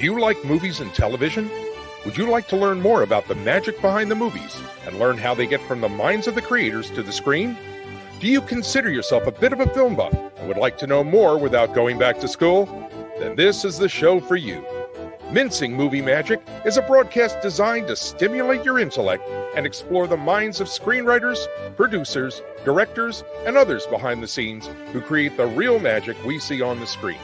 Do you like movies and television? Would you like to learn more about the magic behind the movies and learn how they get from the minds of the creators to the screen? Do you consider yourself a bit of a film buff and would like to know more without going back to school? Then this is the show for you. Mincing Movie Magic is a broadcast designed to stimulate your intellect and explore the minds of screenwriters, producers, directors, and others behind the scenes who create the real magic we see on the screen.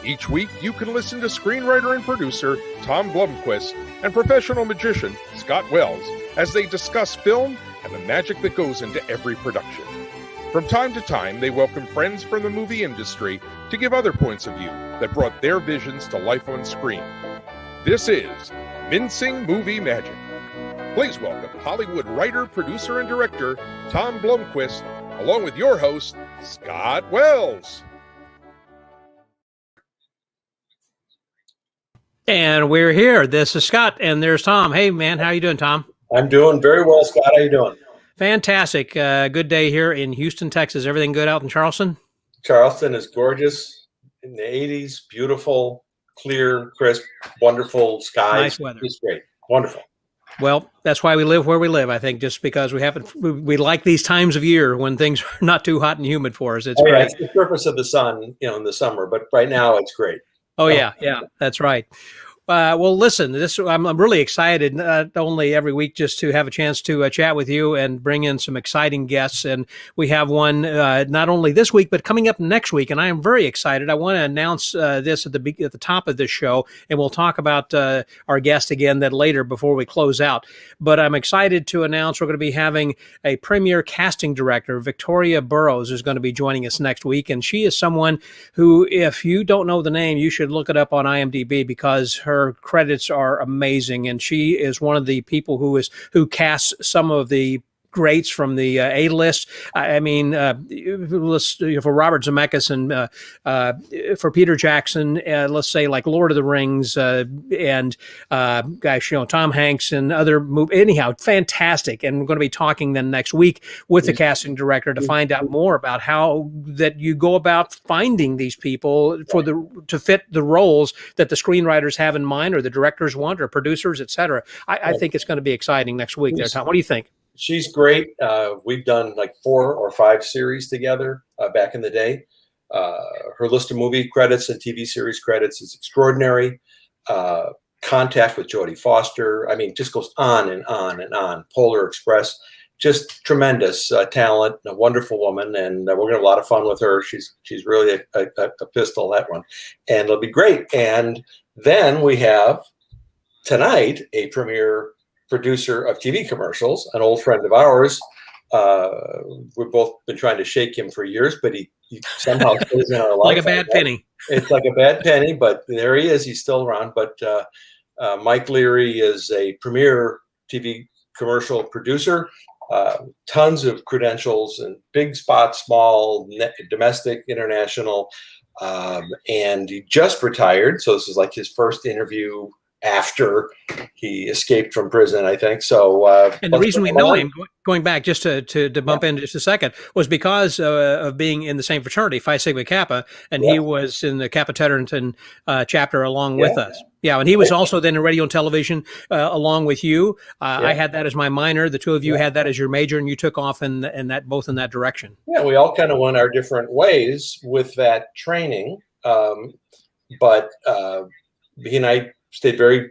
Each week, you can listen to screenwriter and producer Tom Blomquist and professional magician Scott Wells as they discuss film and the magic that goes into every production. From time to time, they welcome friends from the movie industry to give other points of view that brought their visions to life on screen. This is Mincing Movie Magic. Please welcome Hollywood writer, producer, and director Tom Blomquist, along with your host, Scott Wells. And we're here. This is Scott, and there's Tom. Hey, man, how you doing, Tom? I'm doing very well, Scott. How you doing? Fantastic. Good day here in Houston, Texas. Everything good out in Charleston? Charleston is gorgeous in the 80s. Beautiful, clear, crisp, wonderful skies. Nice weather. It's great. Wonderful. Well, that's why we live where we live, I think, just because we like these times of year when things are not too hot and humid for us. It's great. Yeah, it's the surface of the sun, in the summer, but right now it's great. Oh, yeah, that's right. Well, listen, I'm really excited, not only every week just to have a chance to chat with you and bring in some exciting guests. And we have one not only this week, but coming up next week. And I am very excited. I want to announce this at the top of this show, and we'll talk about our guest again then later before we close out. But I'm excited to announce we're going to be having a premier casting director, Victoria Burrows, is going to be joining us next week. And she is someone who, if you don't know the name, you should look it up on IMDb because her credits are amazing, and she is one of the people who casts some of the greats from the A-list. I mean, for Robert Zemeckis and for Peter Jackson, let's say like Lord of the Rings and Tom Hanks and other movies. Anyhow, fantastic. And we're going to be talking then next week with the casting director to find out more about how that you go about finding these people to fit the roles that the screenwriters have in mind, or the directors want, or producers, et cetera. I think it's going to be exciting next week there, Tom. What do you think? She's great. We've done like 4 or 5 series together back in the day. Her list of movie credits and TV series credits is extraordinary. Contact with Jodie Foster. I mean, just goes on and on and on. Polar Express. Just tremendous talent, a wonderful woman, and we're going to have a lot of fun with her. She's really a pistol, that one. And it'll be great. And then we have tonight a premiere producer of TV commercials, an old friend of ours. We've both been trying to shake him for years, but he somehow stays in our life. Like a bad penny. It's like a bad penny, but there he is. He's still around. But Mike Leary is a premier TV commercial producer. Tons of credentials and big spots, small, domestic, international. And he just retired. So this is like his first interview after he escaped from prison, I think. So, and the reason we know him, going back just to bump in just a second, was because of being in the same fraternity, Phi Sigma Kappa, and he was in the Kappa Tetragrammaton chapter along with us. Yeah, and he was also then in radio and television along with you. I had that as my minor. The two of you had that as your major, and you took off in both in that direction. Yeah, we all kind of went our different ways with that training, but he and I stayed very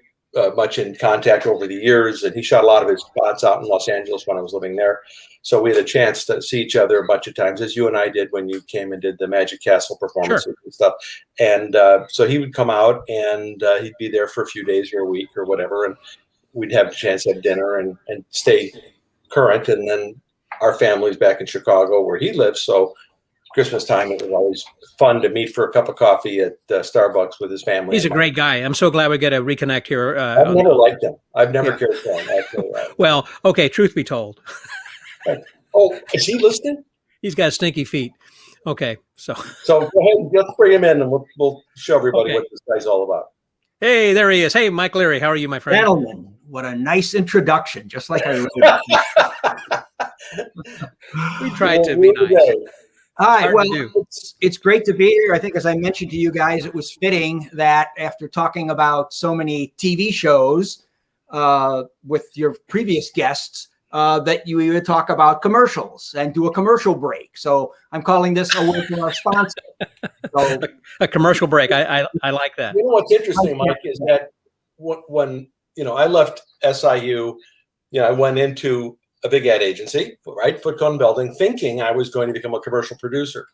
much in contact over the years, and he shot a lot of his spots out in Los Angeles when I was living there. So we had a chance to see each other a bunch of times, as you and I did when you came and did the Magic Castle performances and stuff. And so he would come out, and he'd be there for a few days or a week or whatever, and we'd have a chance to have dinner and stay current. And then our family's back in Chicago where he lives, so Christmas time, it was always fun to meet for a cup of coffee at Starbucks with his family. He's a great guy. I'm so glad we get to reconnect here. I've never liked him. I've never cared for him, actually. Well, okay, truth be told. Oh, is he listening? He's got stinky feet. Okay, so go ahead, let's bring him in, and we'll show everybody what this guy's all about. Hey, there he is. Hey, Mike Leary, how are you, my friend? Gentlemen, what a nice introduction, just like I We tried to be nice. Hi. Well, it's great to be here. I think, as I mentioned to you guys, it was fitting that after talking about so many TV shows with your previous guests, that you would talk about commercials and do a commercial break. So I'm calling this a word from our sponsor. So, a commercial break. I like that. You know what's interesting, Mike, is that when I left SIU, I went into a big ad agency, right, Foote and Belding, thinking I was going to become a commercial producer,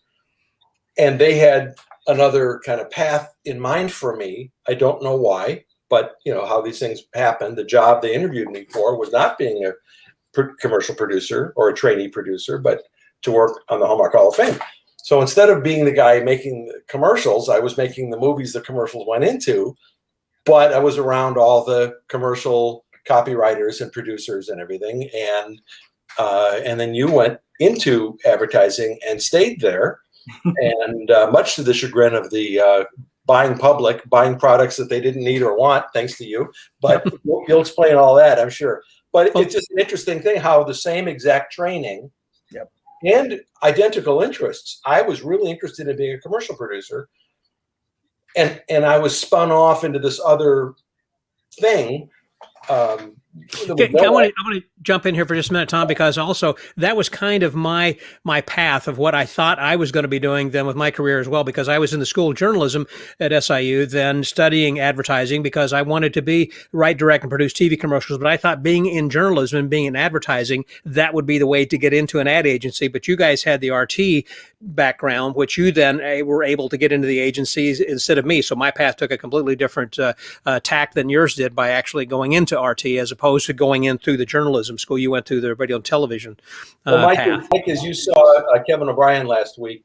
and they had another kind of path in mind for me. I don't know why, but how these things happen. The job they interviewed me for was not being a commercial producer or a trainee producer, but to work on the Hallmark Hall of Fame. So instead of being the guy making the commercials, I was making the movies the commercials went into, but I was around all the commercial copywriters and producers and everything. And then you went into advertising and stayed there. And much to the chagrin of the buying public, buying products that they didn't need or want, thanks to you. But you'll explain all that, I'm sure. But it's just an interesting thing how the same exact training and identical interests. I was really interested in being a commercial producer, and I was spun off into this other thing. Okay, I want to jump in here for just a minute, Tom, because also that was kind of my path of what I thought I was going to be doing then with my career as well, because I was in the School of Journalism at SIU, then studying advertising because I wanted to write, direct, and produce TV commercials. But I thought being in journalism and being in advertising, that would be the way to get into an ad agency. But you guys had the RT background, which you then were able to get into the agencies instead of me. So my path took a completely different tack than yours did by actually going into RT as opposed to going in through the journalism school. You went through the radio and television path. Mike, as you saw Kevin O'Brien last week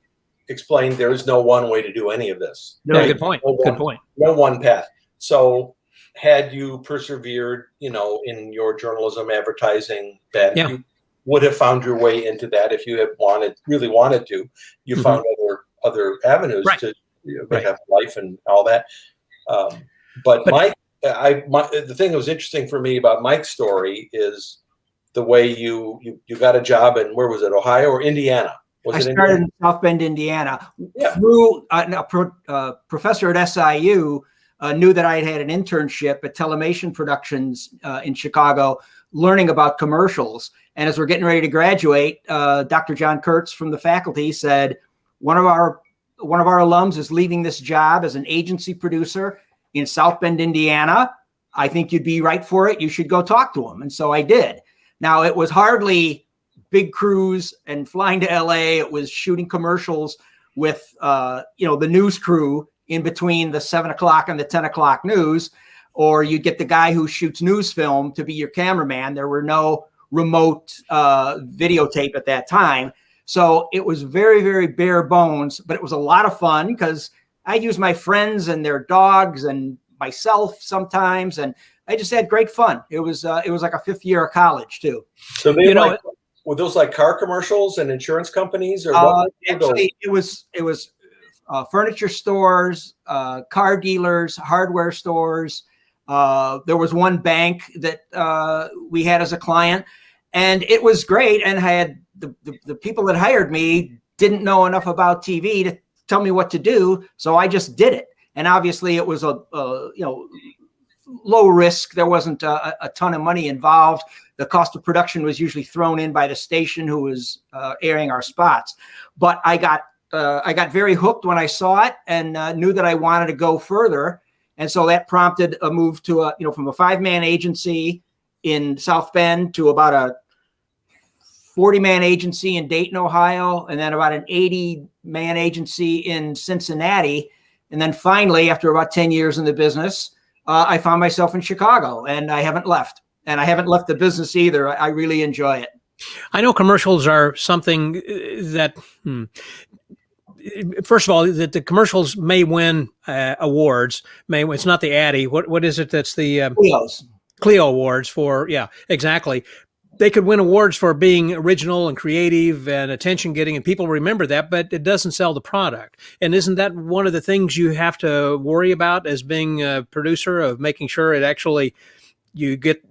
explained, there is no one way to do any of this. No, good point. Good point. No one path. So had you persevered, in your journalism advertising bed, you would have found your way into that if you had really wanted to. You found other avenues to have life and all that. But Mike, the thing that was interesting for me about Mike's story is the way you got a job in, where was it, Ohio or Indiana? I started in South Bend, Indiana. Through a professor at SIU knew that I had an internship at Telemation Productions in Chicago, learning about commercials. And as we're getting ready to graduate, Dr. John Kurtz from the faculty said, one of our alums is leaving this job as an agency producer in South Bend, Indiana. I think you'd be right for it. You should go talk to him. And so I did. Now, it was hardly big crews and flying to LA. It was shooting commercials with, the news crew in between the 7 o'clock and the 10 o'clock news, or you get the guy who shoots news film to be your cameraman. There were no remote videotape at that time. So it was very, very bare bones, but it was a lot of fun because I use my friends and their dogs and myself sometimes, and I just had great fun. It was like a fifth year of college too. So were those like car commercials and insurance companies, or actually it was furniture stores, car dealers, hardware stores. There was one bank that we had as a client, and it was great. And I had the people that hired me didn't know enough about TV to tell me what to do, so I just did it. And obviously it was a low risk. There wasn't a ton of money involved. The cost of production was usually thrown in by the station who was airing our spots. But I got very hooked when I saw it and knew that I wanted to go further. And so that prompted a move to from a 5-man agency in South Bend to about a 40-man agency in Dayton, Ohio, and then about an 80-man agency in Cincinnati. And then finally, after about 10 years in the business, I found myself in Chicago, and I haven't left. And I haven't left the business either. I really enjoy it. I know commercials are something that, first of all, that the commercials may win awards. It's not the Addy. What is it? That's the Clio Awards for, exactly. They could win awards for being original and creative and attention getting, and people remember that, but it doesn't sell the product. And isn't that one of the things you have to worry about as being a producer, of making sure it actually, you get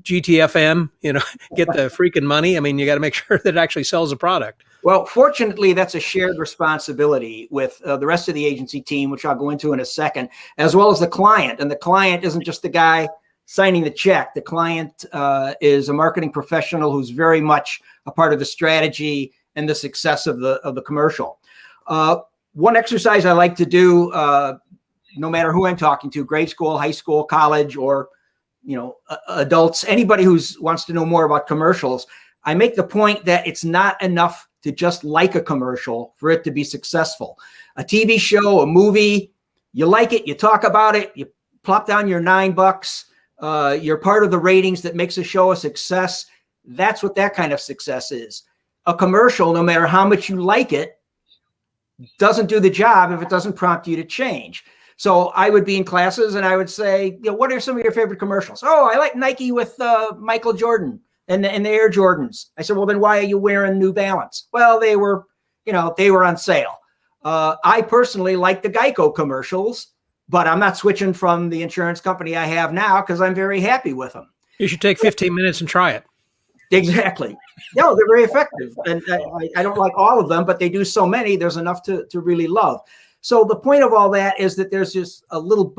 GTFM, get the freaking money? I mean, you got to make sure that it actually sells the product. Well, fortunately, that's a shared responsibility with the rest of the agency team, which I'll go into in a second, as well as the client. And the client isn't just the guy signing the check. The client is a marketing professional who's very much a part of the strategy and the success of the commercial. One exercise I like to do, no matter who I'm talking to, grade school, high school, college, or adults, anybody who wants to know more about commercials, I make the point that it's not enough to just like a commercial for it to be successful. A TV show, a movie, you like it, you talk about it, you plop down your $9, you're part of the ratings that makes a show a success. That's what that kind of success is. A commercial, no matter how much you like it, doesn't do the job if it doesn't prompt you to change. So I would be in classes and I would say, what are some of your favorite commercials? Oh, I like Nike with Michael Jordan and the Air Jordans. I said, well, then why are you wearing New Balance? Well, they were on sale. I personally like the Geico commercials, but I'm not switching from the insurance company I have now because I'm very happy with them. You should take 15 minutes and try it. Exactly. No, they're very effective. And I don't like all of them, but they do so many, there's enough to really love. So the point of all that is that there's just a little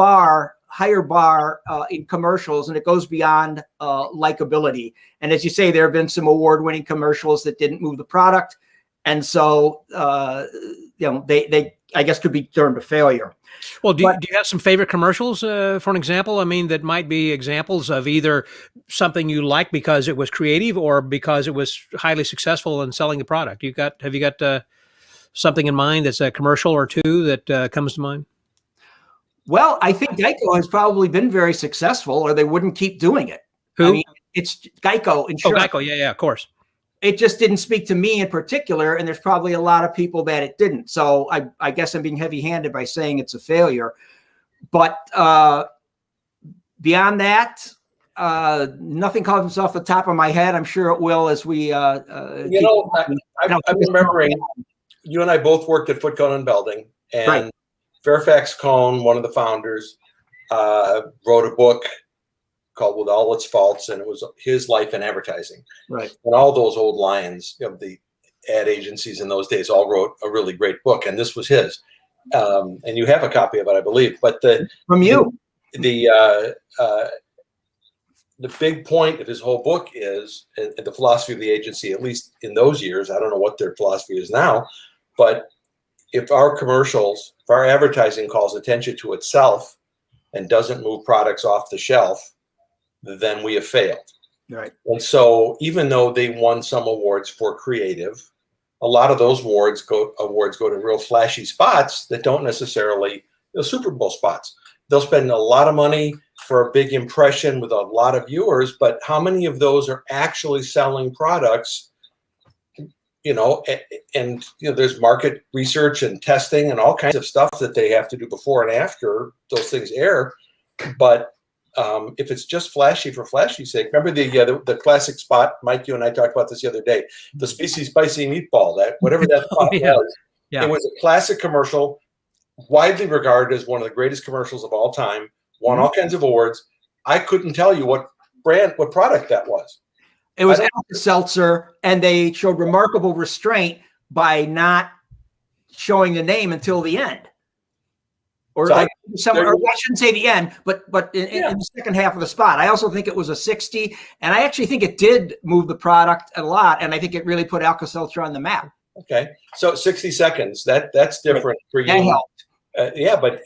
higher bar in commercials, and it goes beyond likability. And as you say, there have been some award-winning commercials that didn't move the product. And so, they I guess could be termed a failure. Well, do you have some favorite commercials, for an example? I mean, that might be examples of either something you like because it was creative or because it was highly successful in selling the product. Have you got something in mind that's a commercial or two that comes to mind? Well, I think Geico has probably been very successful, or they wouldn't keep doing it. Who? I mean, it's Geico Insurance. Oh, Geico. Yeah, of course. It just didn't speak to me in particular, and there's probably a lot of people that it didn't. So I guess I'm being heavy-handed by saying it's a failure. But beyond that, nothing comes off the top of my head. I'm sure it will as we. I'm remembering you and I both worked at Foote, Cone and Belding, and right. Fairfax Cone, one of the founders, wrote a book called With All Its Faults, and it was his life in advertising. Right. And all those old lions of the ad agencies in those days all wrote a really great book, and this was his. And you have a copy of it, I believe. But from you, the big point of his whole book is the philosophy of the agency, at least in those years. I don't know what their philosophy is now, but if our advertising calls attention to itself and doesn't move products off the shelf, then we have failed. Right. And so even though they won some awards for creative, a lot of those awards go to real flashy spots that don't necessarily, Super Bowl spots. They'll spend a lot of money for a big impression with a lot of viewers, but how many of those are actually selling products? And there's market research and testing and all kinds of stuff that they have to do before and after those things air. But if it's just flashy for flashy's sake, remember the classic spot, Mike, you and I talked about this the other day, the Species Spicy Meatball, whatever that spot was. Yeah. It was a classic commercial, widely regarded as one of the greatest commercials of all time, won all kinds of awards. I couldn't tell you what product that was. It was Alka-Seltzer, and they showed remarkable restraint by not showing the name until the end. Or I shouldn't say the end, but in the second half of the spot. I also think it was a 60, and I actually think it did move the product a lot, and I think it really put Alka-Seltzer on the map. Okay, so 60 seconds, that's different for you. That helped. But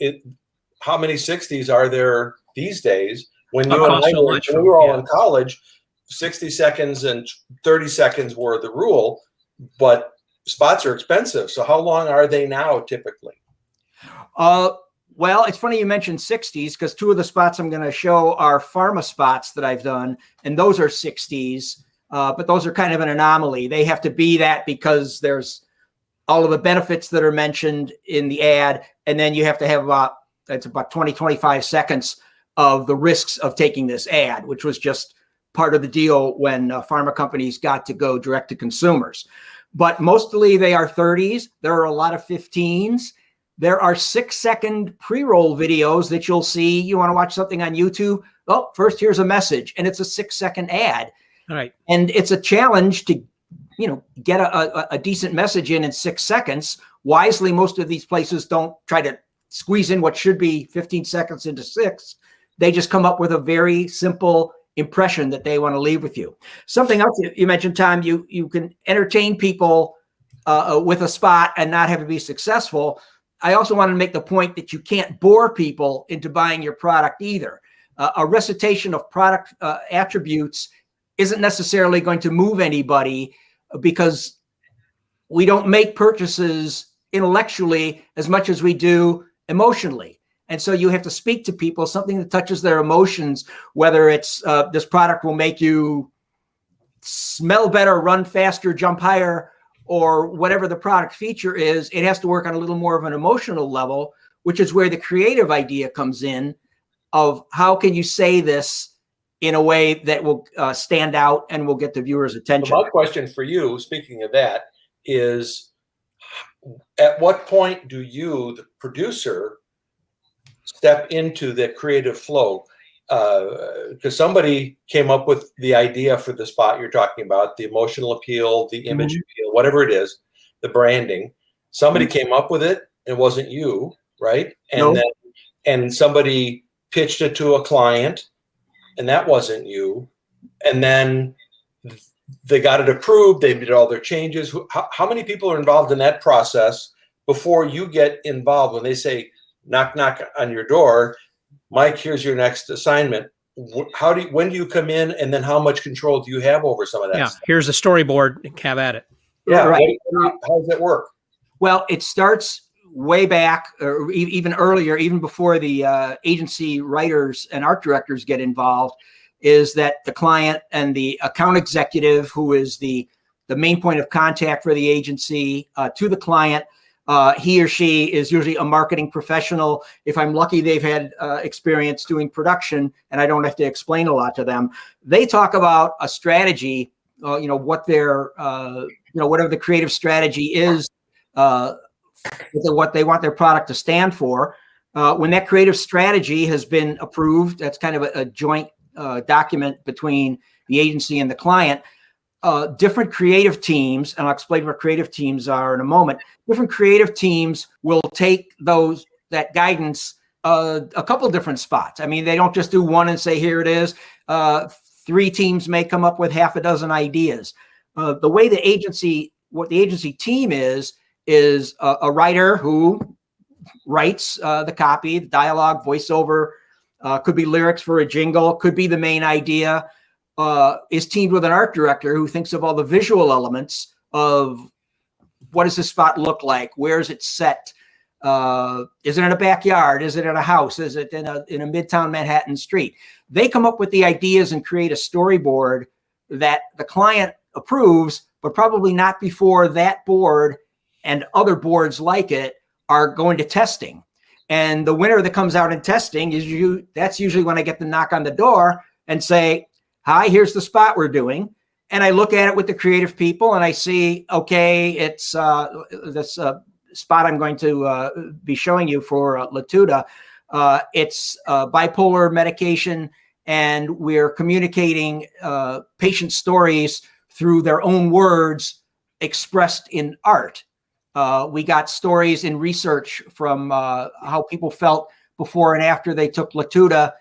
how many 60s are there these days? When you and I when we were all in college, 60 seconds and 30 seconds were the rule, but spots are expensive. So how long are they now typically? Well, it's funny you mentioned 60s because two of the spots I'm going to show are pharma spots that I've done, and those are 60s, but those are kind of an anomaly. They have to be that because there's all of the benefits that are mentioned in the ad, and then you have to have about 20, 25 seconds of the risks of taking this ad, which was just part of the deal when pharma companies got to go direct to consumers. But mostly they are 30s. There are a lot of 15s. There are 6-second pre-roll videos that you'll see. You want to watch something on YouTube? Oh, first here's a message, and it's a 6-second ad. All right. And it's a challenge to get a decent message in 6 seconds. Wisely, most of these places don't try to squeeze in what should be 15 seconds into 6. They just come up with a very simple impression that they want to leave with you. Something else you mentioned, Tom, you can entertain people with a spot and not have it be successful. I also want to make the point that you can't bore people into buying your product either. A recitation of product attributes isn't necessarily going to move anybody, because we don't make purchases intellectually as much as we do emotionally. And so you have to speak to people, something that touches their emotions, whether it's this product will make you smell better, run faster, jump higher, or whatever the product feature is. It has to work on a little more of an emotional level, which is where the creative idea comes in of how can you say this in a way that will stand out and will get the viewer's attention. So my question for you, speaking of that, is at what point do you, the producer, step into the creative flow? Because somebody came up with the idea for the spot you're talking about, the emotional appeal, the image appeal, whatever it is, the branding. Somebody came up with it. It wasn't you, right? And then somebody pitched it to a client, and that wasn't you. And then they got it approved. They did all their changes. How many people are involved in that process before you get involved? When they say, knock, knock on your door, Mike, here's your next assignment. When do you come in, and then how much control do you have over some of that stuff? Here's the storyboard. Have at it. Yeah, right. How does it work? Well, it starts way back, or even earlier, even before the agency writers and art directors get involved, is that the client and the account executive, who is the main point of contact for the agency to the client, he or she is usually a marketing professional. If I'm lucky, they've had experience doing production, and I don't have to explain a lot to them. They talk about a strategy, what their, whatever the creative strategy is, what they want their product to stand for. When that creative strategy has been approved, that's kind of a joint document between the agency and the client. Different creative teams, and I'll explain what creative teams are in a moment. Different creative teams will take that guidance a couple different spots. I mean, they don't just do one and say, here it is. 3 teams may come up with half a dozen ideas. The way what the agency team is a writer who writes the copy, the dialogue, voiceover, could be lyrics for a jingle, could be the main idea. Is teamed with an art director who thinks of all the visual elements of what does this spot look like? Where is it set? Is it in a backyard? Is it in a house? Is it in a Midtown Manhattan street? They come up with the ideas and create a storyboard that the client approves, but probably not before that board and other boards like it are going to testing. And the winner that comes out in testing that's usually when I get the knock on the door and say, hi, here's the spot we're doing. And I look at it with the creative people and I see, okay, it's this spot I'm going to be showing you for Latuda. It's bipolar medication, and we're communicating patient stories through their own words expressed in art. We got stories in research from how people felt before and after they took Latuda,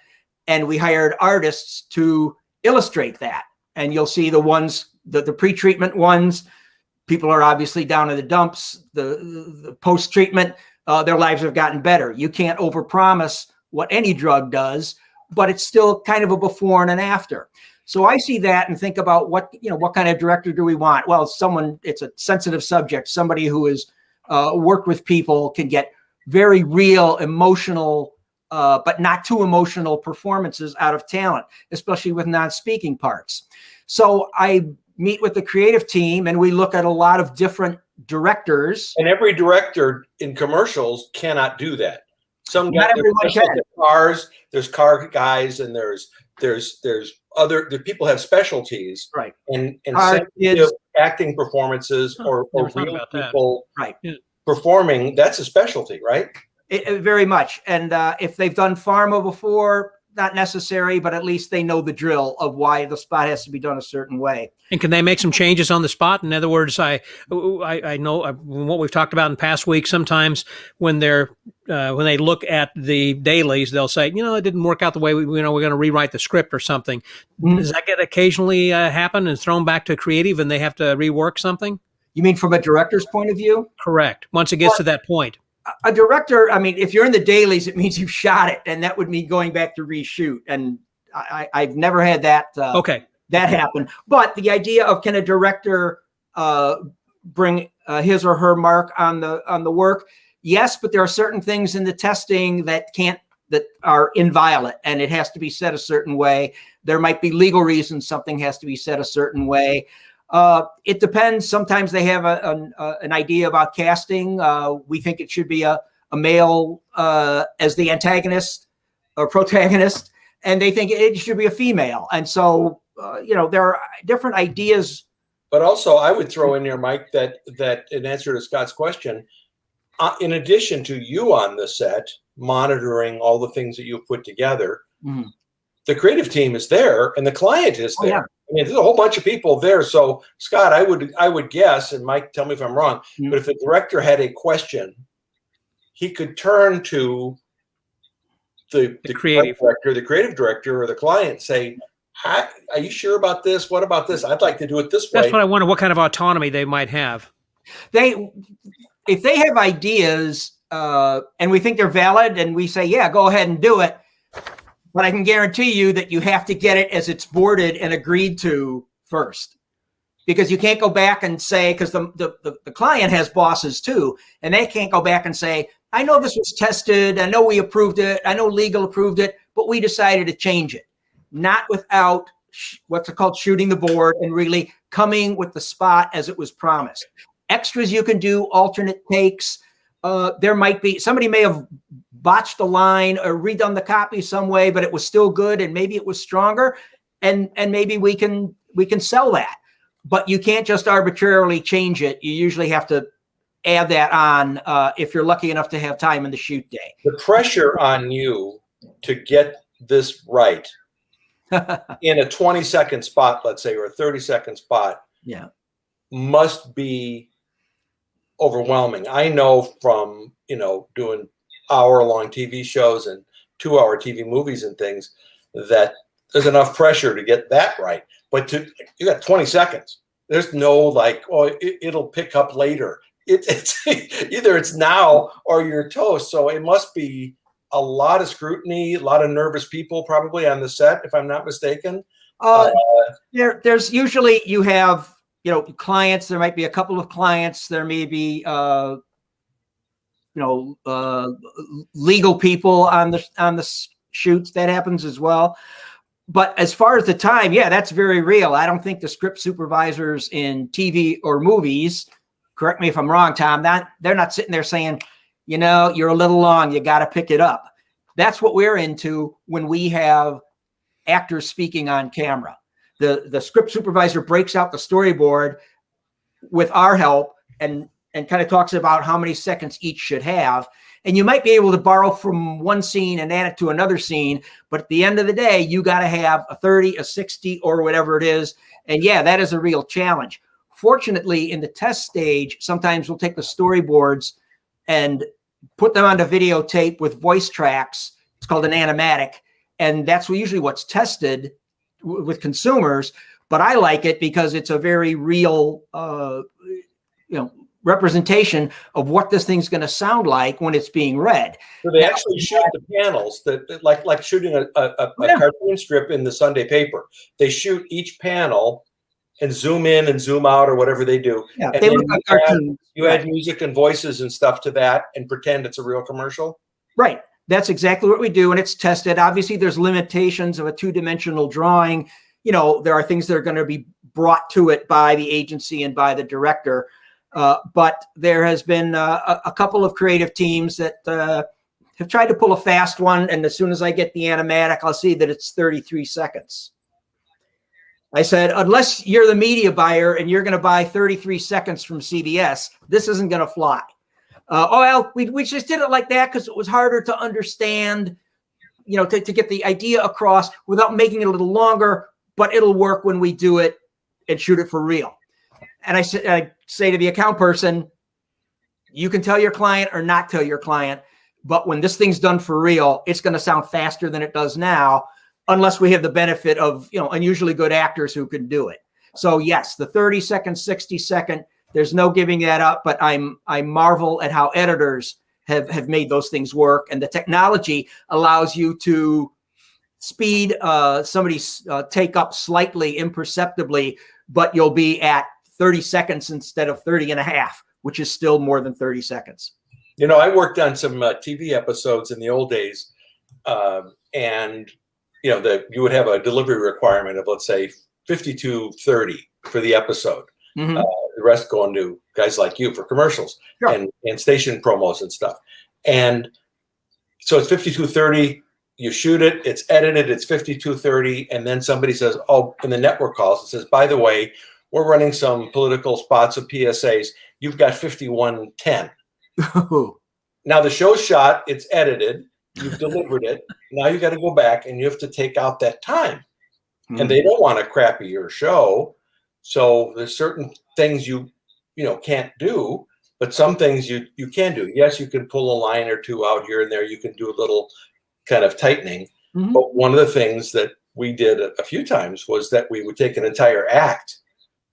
and we hired artists to illustrate that. And you'll see the ones, the pre-treatment ones, people are obviously down in the dumps. The post-treatment, their lives have gotten better. You can't overpromise what any drug does, but it's still kind of a before and an after. So I see that and think about what kind of director do we want? Well, it's a sensitive subject. Somebody who has worked with people can get very real, emotional, but not too emotional performances out of talent, especially with non-speaking parts. So I meet with the creative team and we look at a lot of different directors. And every director in commercials cannot do that. Not everyone can. Cars, there's car guys, and there's other people have specialties, right? And sensitive acting performances or real people performing. That's a specialty, right? Very much. And if they've done pharma before, not necessary, but at least they know the drill of why the spot has to be done a certain way. And can they make some changes on the spot? In other words, I know what we've talked about in past weeks. Sometimes when when they look at the dailies, they'll say, it didn't work out the way we're going to rewrite the script or something. Mm-hmm. Does that get occasionally happen and thrown back to creative, and they have to rework something? You mean from a director's point of view? Correct. Once it gets to that point. A director, I mean, if you're in the dailies, it means you've shot it, and that would mean going back to reshoot. And I've never had that that happen. But the idea of, can a director bring his or her mark on the work? Yes, but there are certain things in the testing that are inviolate, and it has to be said a certain way. There might be legal reasons something has to be said a certain way. It depends. Sometimes they have an idea about casting. We think it should be a male as the antagonist or protagonist, and they think it should be a female. And so, there are different ideas. But also, I would throw in there, Mike, that in answer to Scott's question, in addition to you on the set monitoring all the things that you've put together, mm-hmm. the creative team is there and the client is there. Oh, yeah. I mean, there's a whole bunch of people there. So, Scott, I would guess, and Mike, tell me if I'm wrong, mm-hmm. but if the director had a question, he could turn to the creative director, or the client, say, "Are you sure about this? What about this? I'd like to do it this way." That's what I wonder. What kind of autonomy they might have? If they have ideas and we think they're valid, and we say, "Yeah, go ahead and do it." But I can guarantee you that you have to get it as it's boarded and agreed to first, because you can't go back and say, because the client has bosses too, and they can't go back and say, "I know this was tested. I know we approved it. I know legal approved it, but we decided to change it." Not without what's called shooting the board and really coming with the spot as it was promised. Extras you can do, alternate takes. There might be, somebody may have botched the line or redone the copy some way, but it was still good, and maybe it was stronger, and maybe we can sell that. But you can't just arbitrarily change it. You usually have to add that on if you're lucky enough to have time in the shoot day. The pressure on you to get this right in a 20-second spot, let's say, or a 30-second spot, must be overwhelming. I know from, doing hour-long TV shows and 2-hour TV movies and things, that there's enough pressure to get that right. But you got 20 seconds. There's no it'll pick up later. It's either it's now or you're toast. So it must be a lot of scrutiny, a lot of nervous people probably on the set, if I'm not mistaken. There's usually, you have, clients. There might be a couple of clients. There may be, legal people on the shoots. That happens as well. But as far as the time, that's very real. I don't think the script supervisors in TV or movies, correct me if I'm wrong, Tom, they're not sitting there saying, you're a little long, you got to pick it up. That's what we're into when we have actors speaking on camera. The script supervisor breaks out the storyboard with our help and kind of talks about how many seconds each should have. And you might be able to borrow from one scene and add it to another scene, but at the end of the day, you got to have a 30, a 60, or whatever it is. And that is a real challenge. Fortunately, in the test stage, sometimes we'll take the storyboards and put them onto videotape with voice tracks. It's called an animatic. And that's usually what's tested with consumers. But I like it because it's a very real, representation of what this thing's going to sound like when it's being read. So they actually shoot the panels that like shooting a cartoon strip in the Sunday paper. They shoot each panel and zoom in and zoom out or whatever they do. Yeah, they look like cartoons. You add music and voices and stuff to that and pretend it's a real commercial. Right. That's exactly what we do. And it's tested. Obviously, there's limitations of a two-dimensional drawing. There are things that are going to be brought to it by the agency and by the director. But there has been a couple of creative teams that have tried to pull a fast one. And as soon as I get the animatic, I'll see that it's 33 seconds. I said, unless you're the media buyer and you're going to buy 33 seconds from CBS, this isn't going to fly. We just did it like that because it was harder to understand to get the idea across without making it a little longer, but it'll work when we do it and shoot it for real. And I say to the account person, you can tell your client or not tell your client, but when this thing's done for real, it's going to sound faster than it does now, unless we have the benefit of, unusually good actors who can do it. So yes, the 30-second, 60-second, there's no giving that up, but I marvel at how editors have made those things work. And the technology allows you to speed somebody's take up slightly imperceptibly, but you'll be at 30 seconds instead of 30 and a half, which is still more than 30 seconds. I worked on some TV episodes in the old days, and you would have a delivery requirement of, let's say, 52:30 for the episode. Mm-hmm. The rest going to guys like you for commercials. Sure. and station promos and stuff. And so it's 52:30. You shoot it, it's edited, it's 52:30, and then somebody says, and the network calls and says, by the way, we're running some political spots of PSAs. You've got 51:10. Now the show's shot, it's edited, you've delivered it. Now you got to go back and you have to take out that time. Mm-hmm. And they don't want to crappy your show. So there's certain things you can't do, but some things you can do. Yes, you can pull a line or two out here and there. You can do a little kind of tightening. Mm-hmm. But one of the things that we did a few times was that we would take an entire act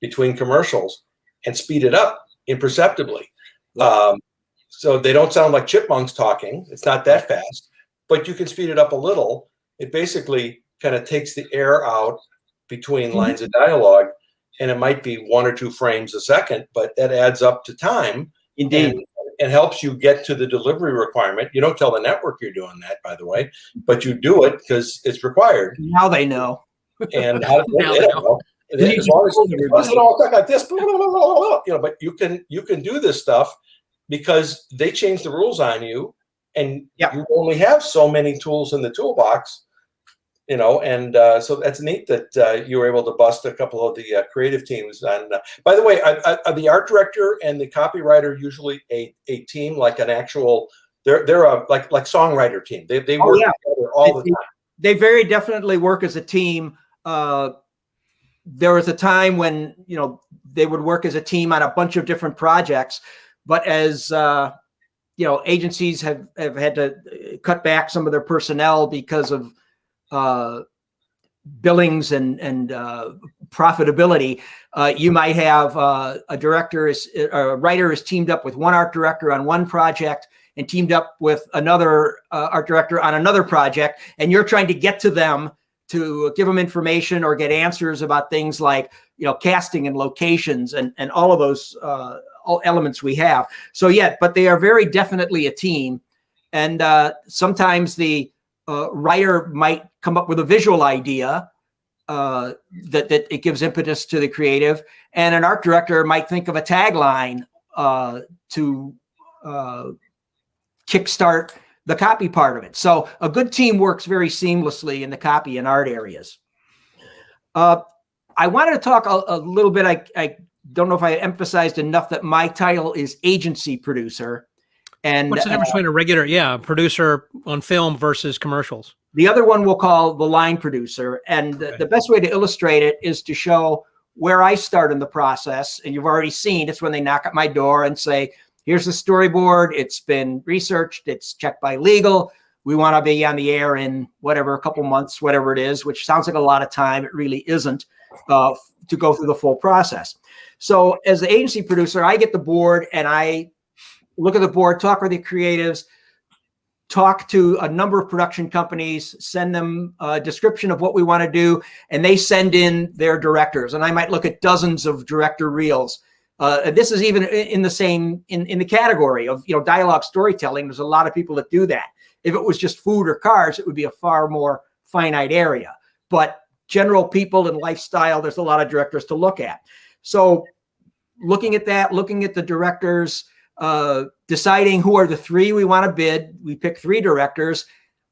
between commercials and speed it up imperceptibly. So they don't sound like chipmunks talking. It's not that fast, but you can speed it up a little. It basically kind of takes the air out between lines of dialogue, and it might be 1 or 2 frames a second, but that adds up to time. Indeed. And helps you get to the delivery requirement. You don't tell the network you're doing that, by the way, but you do it because it's required. Now they know. And how they know. As long as it doesn't all talk like this, but you can do this stuff because they change the rules on you, and you only have so many tools in the toolbox, and so that's neat that you were able to bust a couple of the creative teams. And by the way, are the art director and the copywriter usually a team, like an actual? They're a like songwriter team. They work together all the time. They very definitely work as a team. There was a time when they would work as a team on a bunch of different projects, but as agencies have had to cut back some of their personnel because of billings and profitability. You might have a writer is teamed up with one art director on one project and teamed up with another art director on another project, and you're trying to get to them to give them information or get answers about things like casting and locations and all of those all elements we have. So but they are very definitely a team, and sometimes the writer might come up with a visual idea that it gives impetus to the creative, and an art director might think of a tagline to kickstart the copy part of it. So a good team works very seamlessly in the copy and art areas. I wanted to talk a little bit. I don't know if I emphasized enough that my title is agency producer. And what's the difference between a regular, producer on film versus commercials? The other one we'll call the line producer. And the best way to illustrate it is to show where I start in the process. And you've already seen it's when they knock at my door and say, here's the storyboard. It's been researched. It's checked by legal. We want to be on the air in a couple months, whatever it is, which sounds like a lot of time. It really isn't to go through the full process. So as the agency producer, I get the board and I look at the board, talk with the creatives, talk to a number of production companies, send them a description of what we want to do, and they send in their directors. And I might look at dozens of director reels. This is even in the same in the category of dialogue storytelling. There's a lot of people that do that. If it was just food or cars, it would be a far more finite area. But general people and lifestyle, there's a lot of directors to look at. So looking at that, looking at the directors, deciding who are the 3 we want to bid. We pick 3 directors.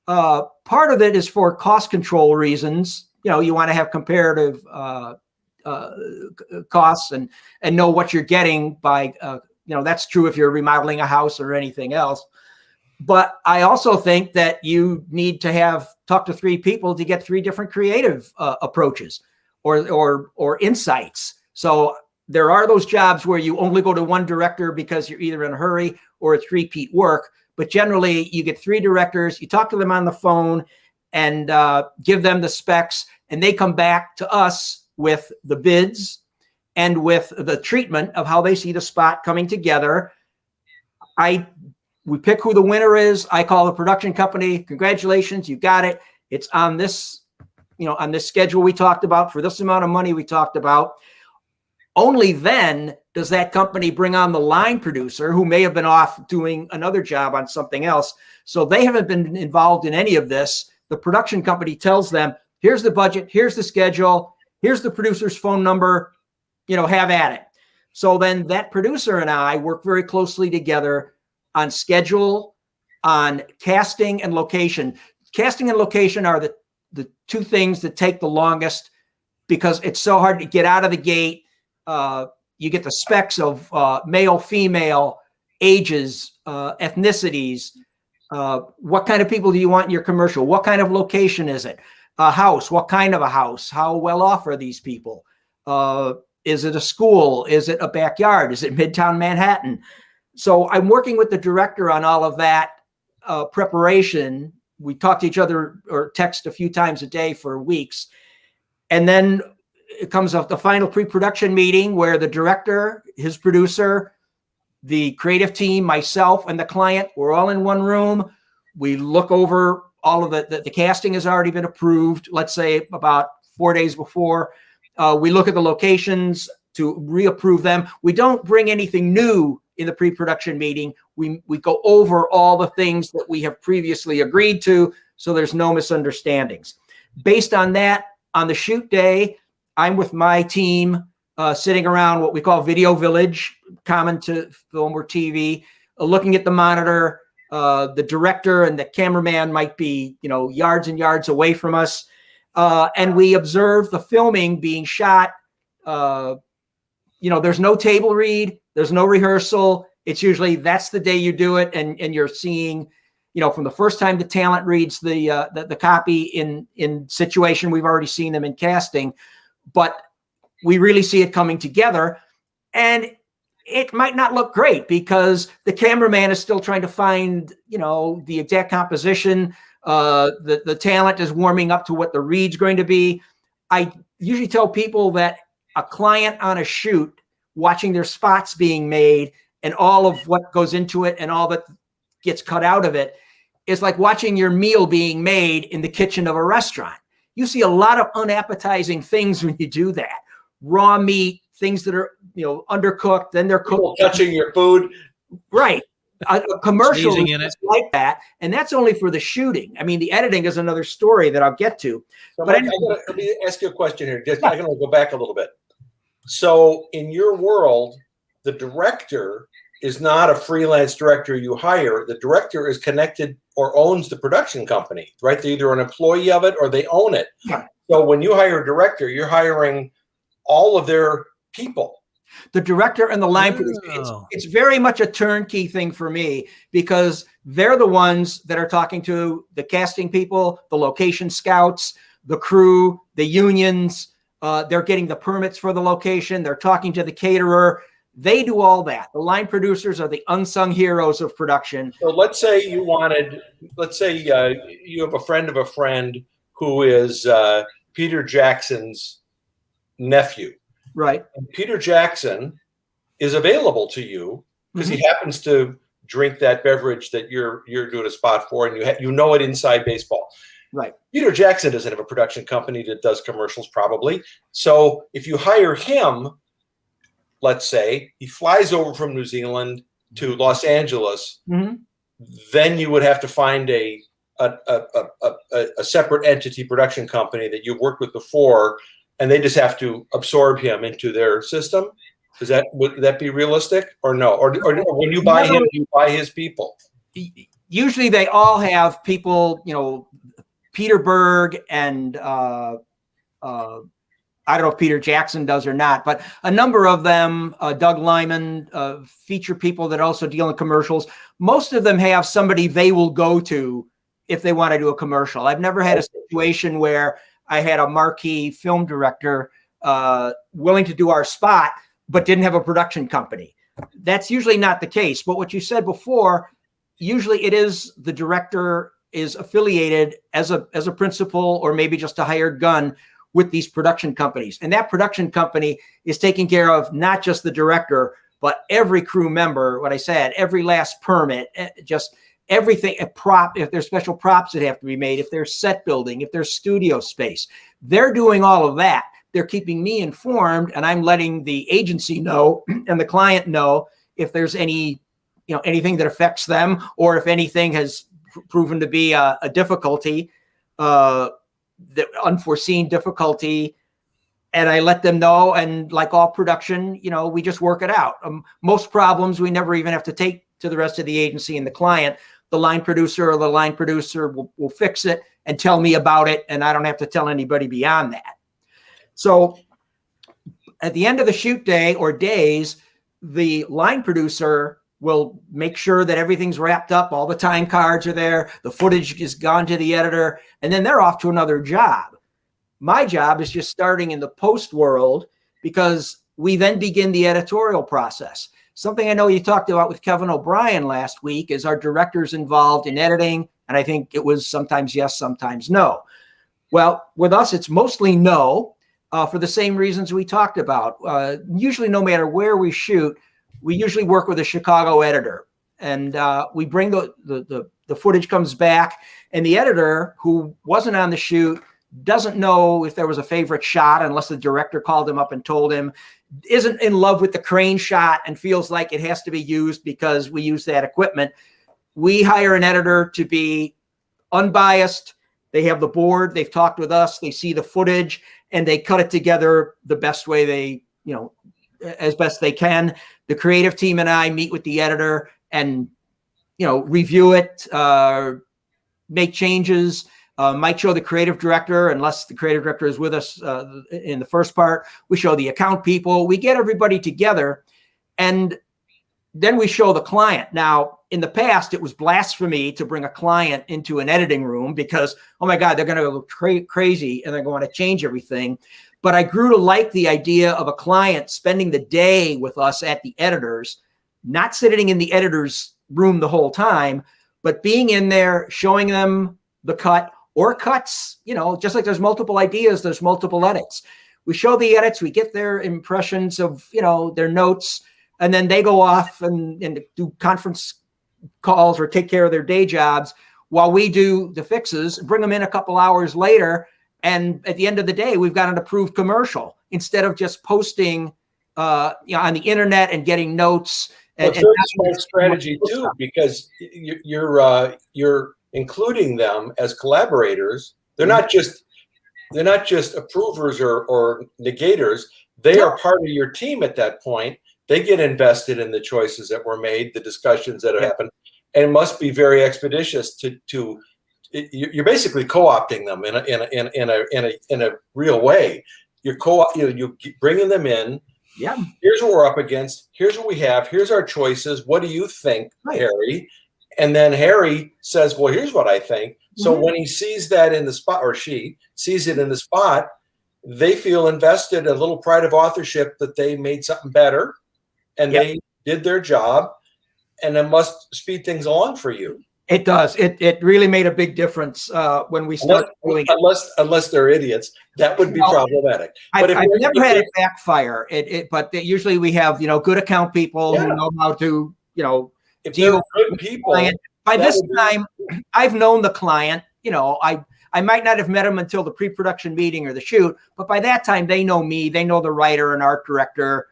Part of it is for cost control reasons. You want to have comparative costs and know what you're getting by, that's true if you're remodeling a house or anything else. But I also think that you need to talk to 3 people to get 3 different creative approaches or insights. So there are those jobs where you only go to one director because you're either in a hurry or it's repeat work. But generally, you get 3 directors, you talk to them on the phone and give them the specs, and they come back to us with the bids and with the treatment of how they see the spot coming together. We pick who the winner is. I call the production company. Congratulations, you got it. It's on this, on this schedule we talked about for this amount of money we talked about. Only then does that company bring on the line producer who may have been off doing another job on something else. So they haven't been involved in any of this. The production company tells them, here's the budget, here's the schedule, here's the producer's phone number, have at it. So then that producer and I work very closely together on schedule, on casting and location. Casting and location are the 2 things that take the longest because it's so hard to get out of the gate. You get the specs of male, female, ages, ethnicities. What kind of people do you want in your commercial? What kind of location is it? A house. What kind of a house? How well off are these people? Is it a school? Is it a backyard? Is it Midtown Manhattan? So I'm working with the director on all of that preparation. We talk to each other or text a few times a day for weeks. And then it comes up the final pre-production meeting where the director, his producer, the creative team, myself, and the client, we're all in one room. We look over all of the casting has already been approved, let's say about 4 days before. We look at the locations to reapprove them. We don't bring anything new in the pre-production meeting. We go over all the things that we have previously agreed to, so there's no misunderstandings. Based on that, on the shoot day, I'm with my team sitting around what we call Video Village, common to film or TV, looking at the monitor. The director and the cameraman might be, yards and yards away from us. And we observe the filming being shot. There's no table read. There's no rehearsal. It's usually that's the day you do it. And you're seeing, from the first time the talent reads the copy in situation, we've already seen them in casting, but we really see it coming together. And it might not look great because the cameraman is still trying to find, the exact composition. The talent is warming up to what the read's going to be. I usually tell people that a client on a shoot watching their spots being made and all of what goes into it and all that gets cut out of it is like watching your meal being made in the kitchen of a restaurant. You see a lot of unappetizing things when you do that. Raw meat, things that are, undercooked, then they're cooked. People touching your food. Right. A commercial is like that. And that's only for the shooting. I mean, the editing is another story that I'll get to. So Mike, let me ask you a question here. I'm going to go back a little bit. So in your world, the director is not a freelance director you hire. The director is connected or owns the production company, right? They're either an employee of it or they own it. Yeah. So when you hire a director, you're hiring all of their people. The director and the line producer. It's very much a turnkey thing for me because they're the ones that are talking to the casting people, the location scouts, the crew, the unions. They're getting the permits for the location. They're talking to the caterer. They do all that. The line producers are the unsung heroes of production. So let's say you have a friend of a friend who is Peter Jackson's nephew. Right. And Peter Jackson is available to you because he happens to drink that beverage that you're doing a spot for, and you know it inside baseball. Right. Peter Jackson doesn't have a production company that does commercials probably. So if you hire him, let's say he flies over from New Zealand to Los Angeles, then you would have to find a separate entity production company that you've worked with before, and they just have to absorb him into their system. Would that be realistic or no? Or when you buy him, you buy his people? Usually they all have people, Peter Berg and I I don't know if Peter Jackson does or not, but a number of them, Doug Lyman, feature people that also deal in commercials. Most of them have somebody they will go to if they want to do a commercial. I've never had a situation where I had a marquee film director willing to do our spot, but didn't have a production company. That's usually not the case. But what you said before, usually it is the director is affiliated as a principal or maybe just a hired gun with these production companies. And that production company is taking care of not just the director, but every crew member, what I said, every last permit, just everything, a prop, if there's special props that have to be made, if there's set building, if there's studio space, they're doing all of that. They're keeping me informed, and I'm letting the agency know and the client know if there's any, anything that affects them, or if anything has proven to be a difficulty, the unforeseen difficulty, and I let them know. And like all production, we just work it out. Most problems we never even have to take to the rest of the agency and the client. The line producer will fix it and tell me about it, and I don't have to tell anybody beyond that. So at the end of the shoot day or days, the line producer will make sure that everything's wrapped up. All the time cards are there. The footage is gone to the editor, and then they're off to another job. My job is just starting in the post world, because we then begin the editorial process. Something I know you talked about with Kevin O'Brien last week is our directors involved in editing. And I think it was sometimes yes, sometimes no. Well, with us, it's mostly no, for the same reasons we talked about. Usually, no matter where we shoot, we usually work with a Chicago editor, and we bring the footage comes back, and the editor who wasn't on the shoot doesn't know if there was a favorite shot unless the director called him up and told him, isn't in love with the crane shot and feels like it has to be used because we use that equipment. We hire an editor to be unbiased. They have the board, they've talked with us, they see the footage, and they cut it together the best way they, as best they can. The creative team and I meet with the editor and, review it, make changes. Might show the creative director, unless the creative director is with us in the first part. We show the account people. We get everybody together, and then we show the client. Now, in the past, it was blasphemy to bring a client into an editing room because, oh my God, they're going to go crazy and they're going to change everything. But I grew to like the idea of a client spending the day with us at the editors, not sitting in the editor's room the whole time, but being in there, showing them the cut or cuts, just like there's multiple ideas, there's multiple edits. We show the edits, we get their impressions of, their notes, and then they go off and do conference calls or take care of their day jobs while we do the fixes, bring them in a couple hours later. And at the end of the day, we've got an approved commercial instead of just posting on the internet and getting notes. Well, and that's my strategy too, because you're including them as collaborators. They're not just approvers or negators. They are part of your team at that point. They get invested in the choices that were made, the discussions that have happened, and it must be very expeditious to you're basically co-opting them in a real way. You're bringing them in. Yeah. Here's what we're up against. Here's what we have. Here's our choices. What do you think, Harry? And then Harry says, well, here's what I think. So when he sees that in the spot, or she sees it in the spot, they feel invested, a little pride of authorship that they made something better and they did their job, and it must speed things along for you. It does. It really made a big difference when we started doing it. Unless they're idiots, that would be problematic. But I've never had it backfire. But usually we have, good account people who know how to, if deal with people. By this time, I've known the client. I might not have met him until the pre-production meeting or the shoot, but by that time they know me. They know the writer and art director.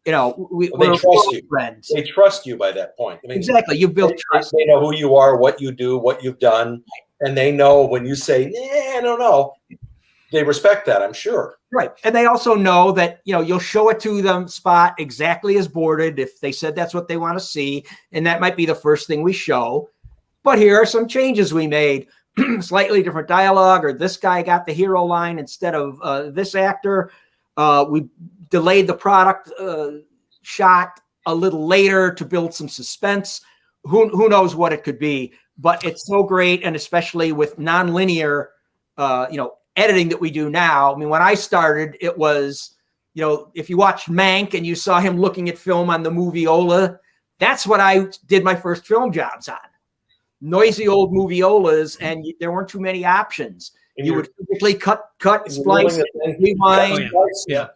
We're trust you. Friends. They trust you by that point. Exactly. You've built trust. They know who you are, what you do, what you've done, and they know when you say, I don't know. They respect that, I'm sure. Right. And they also know that, you'll show it to them spot exactly as boarded if they said that's what they want to see. And that might be the first thing we show. But here are some changes we made. Slightly different dialogue, or this guy got the hero line instead of this actor. We delayed the product shot a little later to build some suspense. Who knows what it could be, but it's so great. And especially with nonlinear, editing that we do now. I mean, when I started, it was, if you watched Mank and you saw him looking at film on the moviola, that's what I did my first film jobs on. Noisy old moviolas, and there weren't too many options. You would typically cut, splice, rewind. Yeah.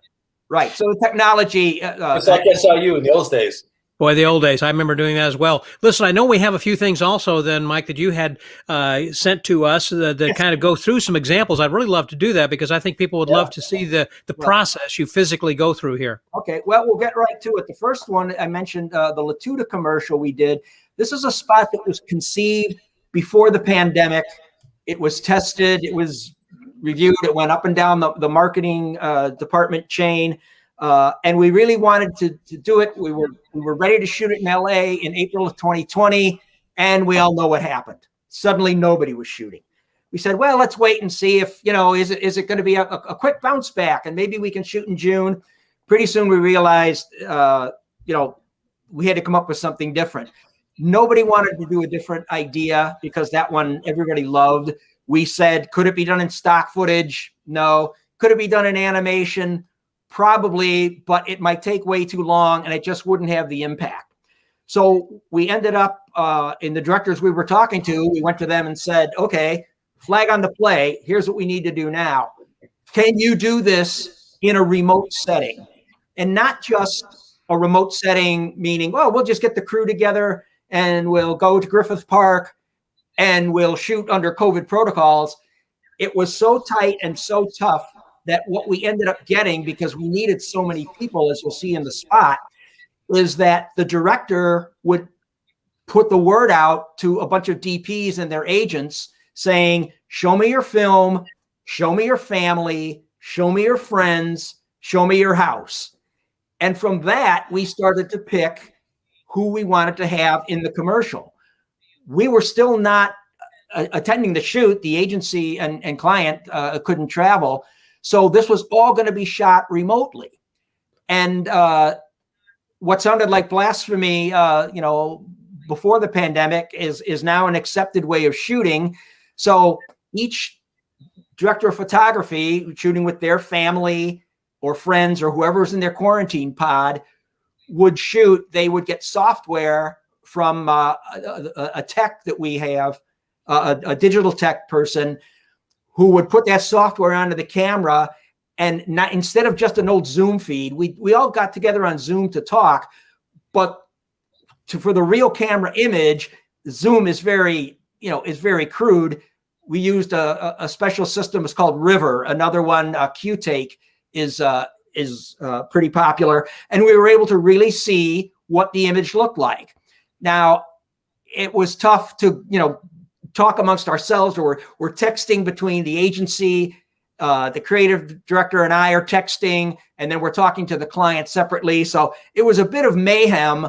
Right. So the technology. It's like SIU in the old days. Boy, the old days. I remember doing that as well. Listen, I know we have a few things also then, Mike, that you had sent to us that kind of go through some examples. I'd really love to do that because I think people would love to see the process you physically go through here. Okay. Well, we'll get right to it. The first one I mentioned, the Latuda commercial we did. This is a spot that was conceived before the pandemic. It was tested. It was reviewed. It went up and down the marketing department chain. And we really wanted to do it. We were ready to shoot it in LA in April of 2020, and we all know what happened. Suddenly, nobody was shooting. We said, well, let's wait and see if, is it going to be a quick bounce back, and maybe we can shoot in June. Pretty soon, we realized, we had to come up with something different. Nobody wanted to do a different idea because that one everybody loved. We said, could it be done in stock footage? No. Could it be done in animation? Probably, but it might take way too long and it just wouldn't have the impact. So we ended up in the directors we were talking to, we went to them and said, okay, flag on the play. Here's what we need to do now. Can you do this in a remote setting? And not just a remote setting, meaning, well, we'll just get the crew together and we'll go to Griffith Park and we'll shoot under COVID protocols. It was so tight and so tough that what we ended up getting, because we needed so many people, as you'll see in the spot, is that the director would put the word out to a bunch of DPs and their agents saying, show me your film, show me your family, show me your friends, show me your house. And from that, we started to pick who we wanted to have in the commercial. We were still not attending the shoot. The agency and client couldn't travel. So this was all going to be shot remotely. And what sounded like blasphemy, before the pandemic is now an accepted way of shooting. So each director of photography shooting with their family or friends or whoever's in their quarantine pod would shoot. They would get software from a tech that we have, a digital tech person, who would put that software onto the camera, and not, instead of just an old Zoom feed, we all got together on Zoom to talk, but for the real camera image, Zoom is very crude. We used a special system. It's called River. Another one, Q-Take, is pretty popular, and we were able to really see what the image looked like. Now, it was tough to talk amongst ourselves, or we're texting between the agency, the creative director and I are texting, and then we're talking to the client separately. So it was a bit of mayhem,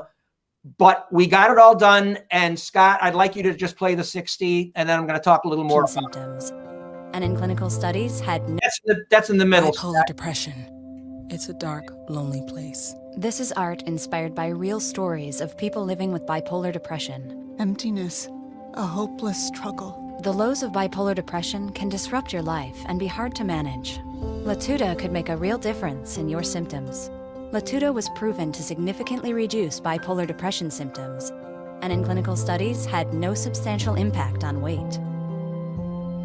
but we got it all done. And Scott, I'd like you to just play the 60, and then I'm going to talk a little more. Symptoms. And in clinical studies had that's in the middle. Bipolar depression. It's a dark, lonely place. This is art inspired by real stories of people living with bipolar depression. Emptiness. A hopeless struggle. The lows of bipolar depression can disrupt your life and be hard to manage. Latuda could make a real difference in your symptoms. Latuda was proven to significantly reduce bipolar depression symptoms, and in clinical studies had no substantial impact on weight.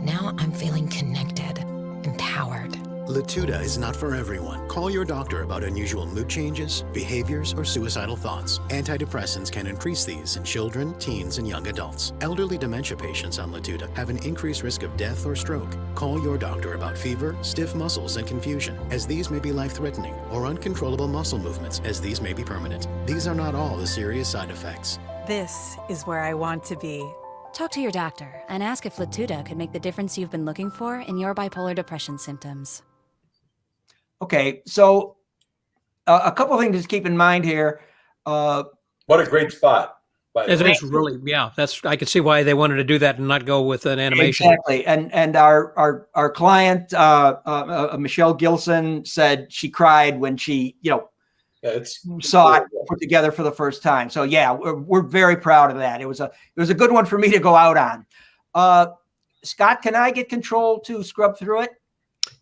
Now I'm feeling connected, empowered. Latuda is not for everyone. Call your doctor about unusual mood changes, behaviors, or suicidal thoughts. Antidepressants can increase these in children, teens, and young adults. Elderly dementia patients on Latuda have an increased risk of death or stroke. Call your doctor about fever, stiff muscles, and confusion, as these may be life-threatening, or uncontrollable muscle movements, as these may be permanent. These are not all the serious side effects. This is where I want to be. Talk to your doctor and ask if Latuda could make the difference you've been looking for in your bipolar depression symptoms. Okay, so a couple of things to keep in mind here. What a great spot. by the It's way. really, yeah, I could see why they wanted to do that and not go with an animation. Exactly. And our client, Michelle Gilson, said she cried when she, saw it put together for the first time. So yeah, we're very proud of that. It was a good one for me to go out on. Scott, can I get control to scrub through it?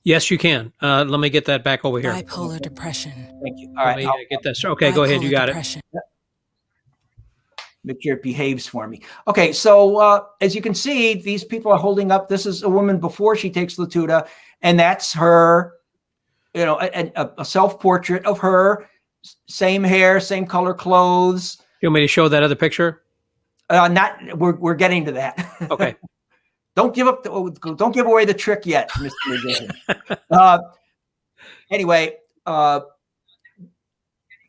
Yes, you can. Let me get that back over here. Bipolar depression. Thank you. All right. Let me get this. Okay, go ahead. You got depression. it. Make sure it behaves for me. Okay, so as you can see, these people are holding up. This is a woman before she takes Latuda, and that's her, a self-portrait of her, same hair, same color clothes. You want me to show that other picture? We're getting to that. Okay. Don't give away the trick yet, Mr. Magician. Anyway,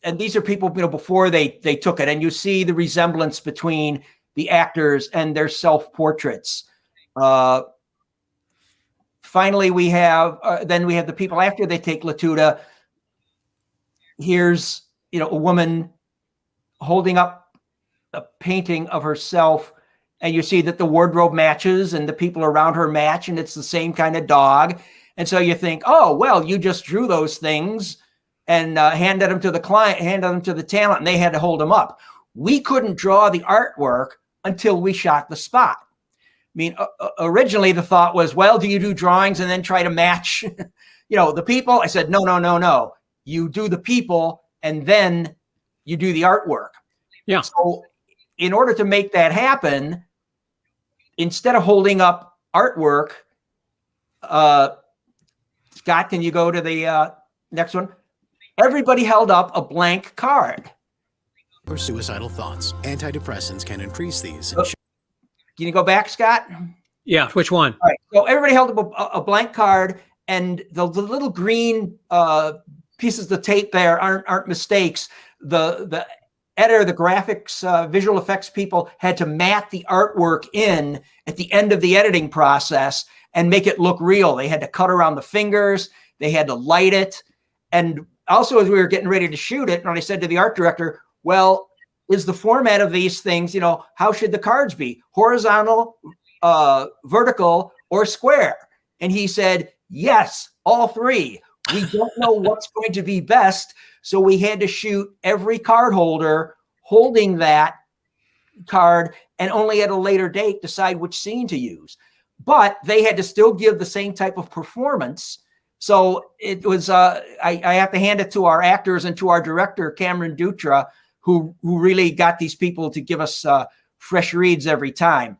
and these are people, before they took it, and you see the resemblance between the actors and their self-portraits. Finally, we have the people after they take Latuda. Here's, a woman holding up a painting of herself, and you see that the wardrobe matches and the people around her match, and it's the same kind of dog. And so you think, oh, well, you just drew those things and handed them to the client, handed them to the talent, and they had to hold them up. We couldn't draw the artwork until we shot the spot. I mean, originally the thought was, well, do you do drawings and then try to match, the people? I said, no. You do the people and then you do the artwork. Yeah. So in order to make that happen, instead of holding up artwork, Scott, can you go to the next one? Everybody held up a blank card. Or suicidal thoughts. Antidepressants can increase these. Can you go back, Scott? Yeah, which one? All right. So everybody held up a blank card, and the little green pieces of tape there aren't mistakes. The editor, the graphics, visual effects people had to mat the artwork in at the end of the editing process and make it look real. They had to cut around the fingers. They had to light it. And also, as we were getting ready to shoot it, and I said to the art director, well, is the format of these things, how should the cards be? Horizontal, vertical, or square? And he said, yes, all three. We don't know what's going to be best. So we had to shoot every card holder holding that card and only at a later date decide which scene to use. But they had to still give the same type of performance. So it was, I have to hand it to our actors and to our director, Cameron Dutra, who really got these people to give us fresh reads every time.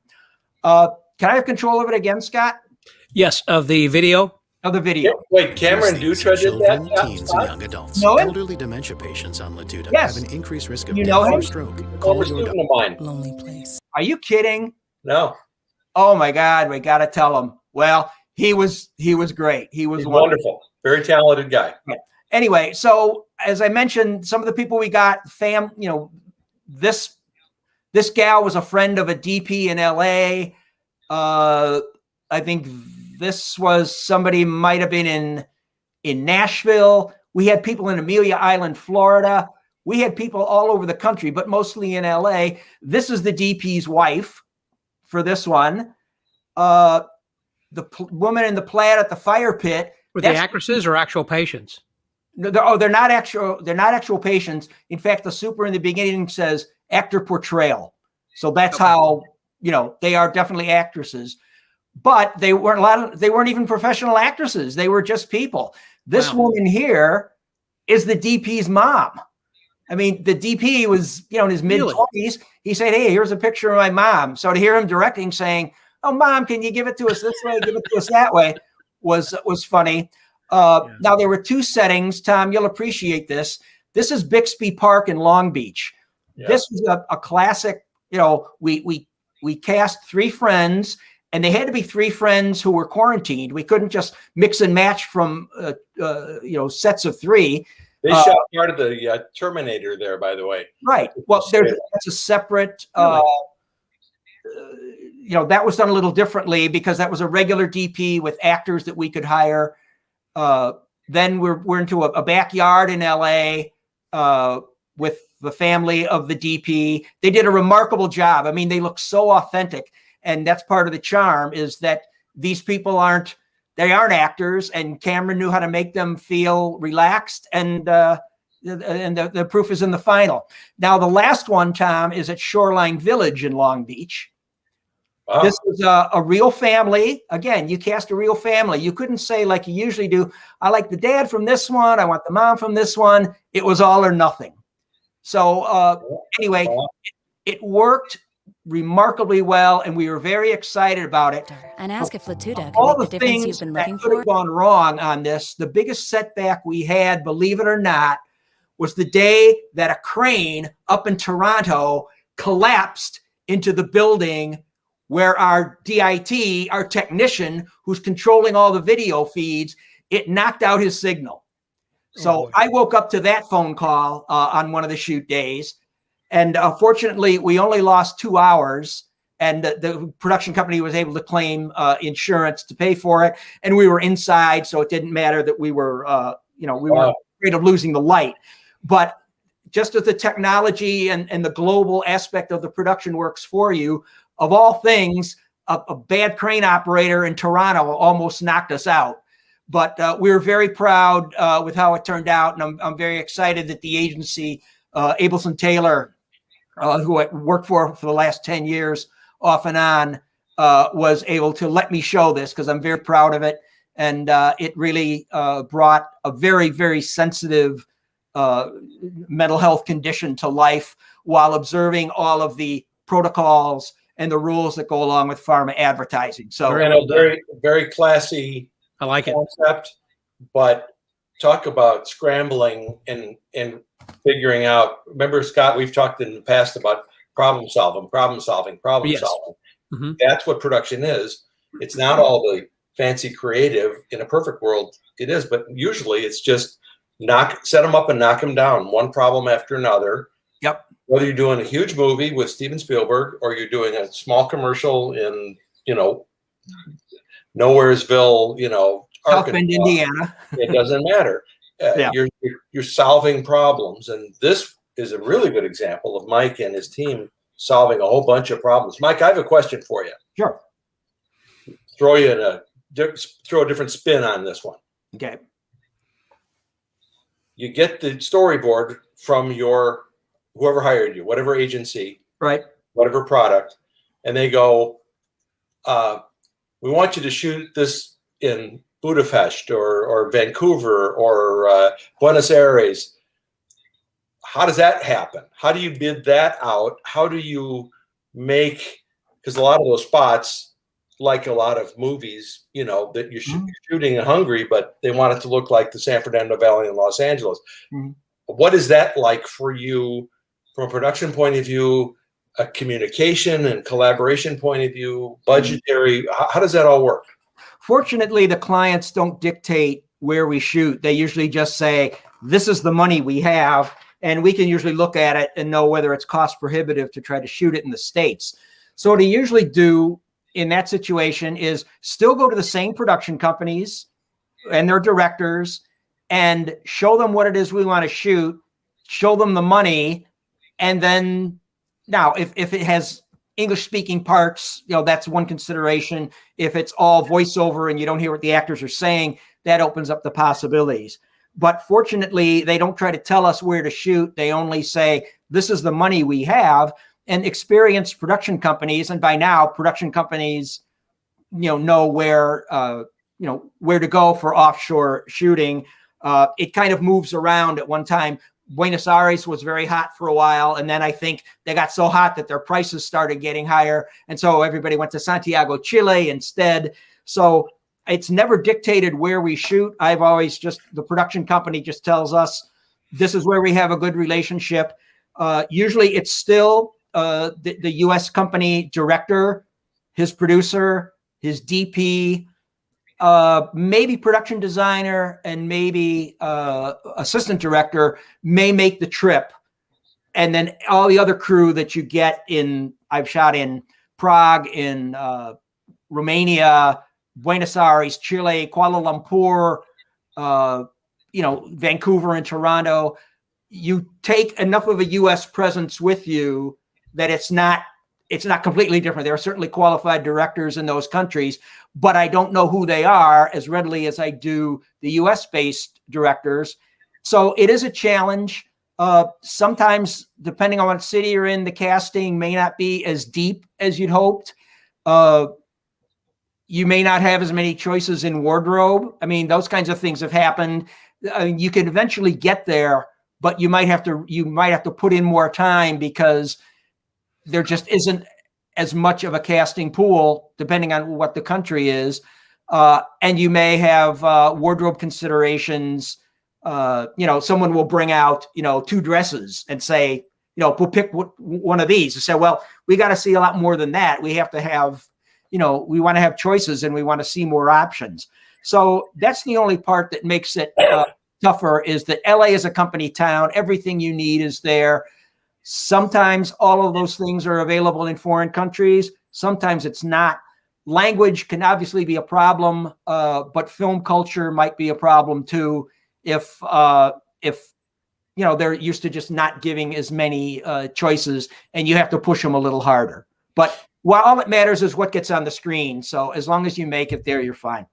Can I have control of it again, Scott? Yes, of the video. Of the video. Wait, Cameron Dutra did children, that? teens, and young adults. Know him? Elderly dementia patients on Latuda Yes. have an increased risk of You death know him? or stroke. Former Call your student of mine. Lonely place. Are you kidding? No, Oh my God, we got to tell him. Well, he was great. He was he's wonderful. Very talented guy. Anyway, so as I mentioned, some of the people we got, this gal was a friend of a DP in LA. I think this was somebody might have been in Nashville. We had people in Amelia Island, Florida. We had people all over the country, but mostly in LA. This is the DP's wife for this one. The woman in the plaid at the fire pit. Were they actresses or actual patients? No, they're not actual patients. In fact, the super in the beginning says actor portrayal. So that's how, they are definitely actresses. But they weren't even professional actresses. They were just people. This woman here is the DP's mom. I mean, the DP was, in his mid-20s. He said, hey, here's a picture of my mom. So to hear him directing saying, oh, Mom, can you give it to us this way, give it to us that way, was funny. Now, there were two settings. Tom, you'll appreciate this. This is Bixby Park in Long Beach. Yeah. This was a classic, we cast three friends, and they had to be three friends who were quarantined. We couldn't just mix and match from, sets of three. They shot part of the Terminator there, by the way. Right. Well, that's a separate, that was done a little differently because that was a regular DP with actors that we could hire. Then we're into a backyard in LA with the family of the DP. They did a remarkable job. I mean, they look so authentic, and that's part of the charm, is that these people aren't actors, and Cameron knew how to make them feel relaxed, and the proof is in the final. Now, the last one, Tom, is at Shoreline Village in Long Beach. Wow. This was a real family. Again, you cast a real family. You couldn't say, like you usually do, I like the dad from this one, I want the mom from this one. It was all or nothing. So anyway, it worked remarkably well, and we were very excited about it. And ask if Latuda all can make the the difference things you've been that looking could have for. gone wrong on this, the biggest setback we had, believe it or not, was the day that a crane up in Toronto collapsed into the building where our DIT, our technician, who's controlling all the video feeds, it knocked out his signal. So I woke up to that phone call on one of the shoot days. And fortunately, we only lost 2 hours, and the production company was able to claim insurance to pay for it. And we were inside, so it didn't matter that we were, we were afraid of losing the light. But just as the technology and the global aspect of the production works for you, of all things, a bad crane operator in Toronto almost knocked us out. But we were very proud with how it turned out, and I'm very excited that the agency, Abelson Taylor, who I worked for the last 10 years off and on, was able to let me show this, because I'm very proud of it. And it really brought a very, very sensitive mental health condition to life, while observing all of the protocols and the rules that go along with pharma advertising. So very, very classy. I like it. Concept, but talk about scrambling and figuring out. Remember, Scott, we've talked in the past about problem solving. Yes. Mm-hmm. That's what production is. It's not all the fancy creative. In a perfect world, it is, but usually it's just set them up and knock them down, one problem after another. Yep. Whether you're doing a huge movie with Steven Spielberg or you're doing a small commercial in, Nowheresville, South Bend, Indiana. It doesn't matter. You're solving problems, and this is a really good example of Mike and his team solving a whole bunch of problems. Mike, I have a question for you. Sure. Throw a different spin on this one. Okay. You get the storyboard from whoever hired you, whatever agency, right, whatever product, and they go, we want you to shoot this in Budapest or Vancouver or Buenos Aires. How does that happen? How do you bid that out? How do you because a lot of those spots, like a lot of movies, that you're shooting in Hungary, but they want it to look like the San Fernando Valley in Los Angeles. Mm-hmm. What is that like for you from a production point of view, a communication and collaboration point of view, budgetary? How does that all work? Fortunately, the clients don't dictate where we shoot. They usually just say, this is the money we have, and we can usually look at it and know whether it's cost prohibitive to try to shoot it in the States. So what I usually do in that situation is still go to the same production companies and their directors and show them what it is we want to shoot, show them the money, and then now if it has English speaking parts, that's one consideration. If it's all voiceover and you don't hear what the actors are saying, that opens up the possibilities. But fortunately, they don't try to tell us where to shoot. They only say, this is the money we have. And experienced production companies, and by now production companies, know where to go for offshore shooting. It kind of moves around. At one time, Buenos Aires was very hot for a while, and then I think they got so hot that their prices started getting higher, and so everybody went to Santiago, Chile instead. So it's never dictated where we shoot. I've always the production company just tells us this is where we have a good relationship. Usually it's still the U.S. company director, his producer, his DP, maybe production designer, and maybe assistant director may make the trip. And then all the other crew that you get I've shot in Prague, in Romania, Buenos Aires, Chile, Kuala Lumpur, Vancouver and Toronto. you take enough of a U.S. presence with you that it's not completely different. There are certainly qualified directors in those countries, but I don't know who they are as readily as I do the U.S. based directors. So it is a challenge. Sometimes, depending on what city you're in, the casting may not be as deep as you'd hoped. You may not have as many choices in wardrobe. I mean, those kinds of things have happened. You can eventually get there, but you might have to put in more time because there just isn't as much of a casting pool, depending on what the country is. And you may have wardrobe considerations. Someone will bring out, 2 dresses and say, we'll pick one of these and say, well, we got to see a lot more than that. We have to have, we want to have choices and we want to see more options. So that's the only part that makes it tougher, is that LA is a company town. Everything you need is there. Sometimes all of those things are available in foreign countries. Sometimes it's not. Language can obviously be a problem, but film culture might be a problem too. If they're used to just not giving as many choices, and you have to push them a little harder. But all that matters is what gets on the screen. So as long as you make it there, you're fine.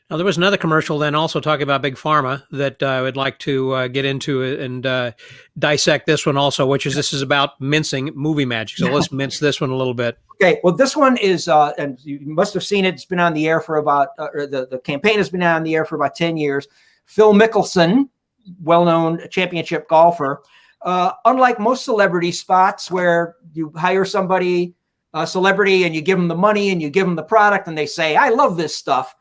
Now, there was another commercial then also talking about Big Pharma that I would like to get into and dissect this one also, this is about mincing movie magic. So let's mince this one a little bit. Okay. Well, this one is, and you must have seen it. It's been on the air for about, the campaign has been on the air for about 10 years. Phil Mickelson, well-known championship golfer. Unlike most celebrity spots where you hire somebody, a celebrity, and you give them the money and you give them the product and they say, I love this stuff.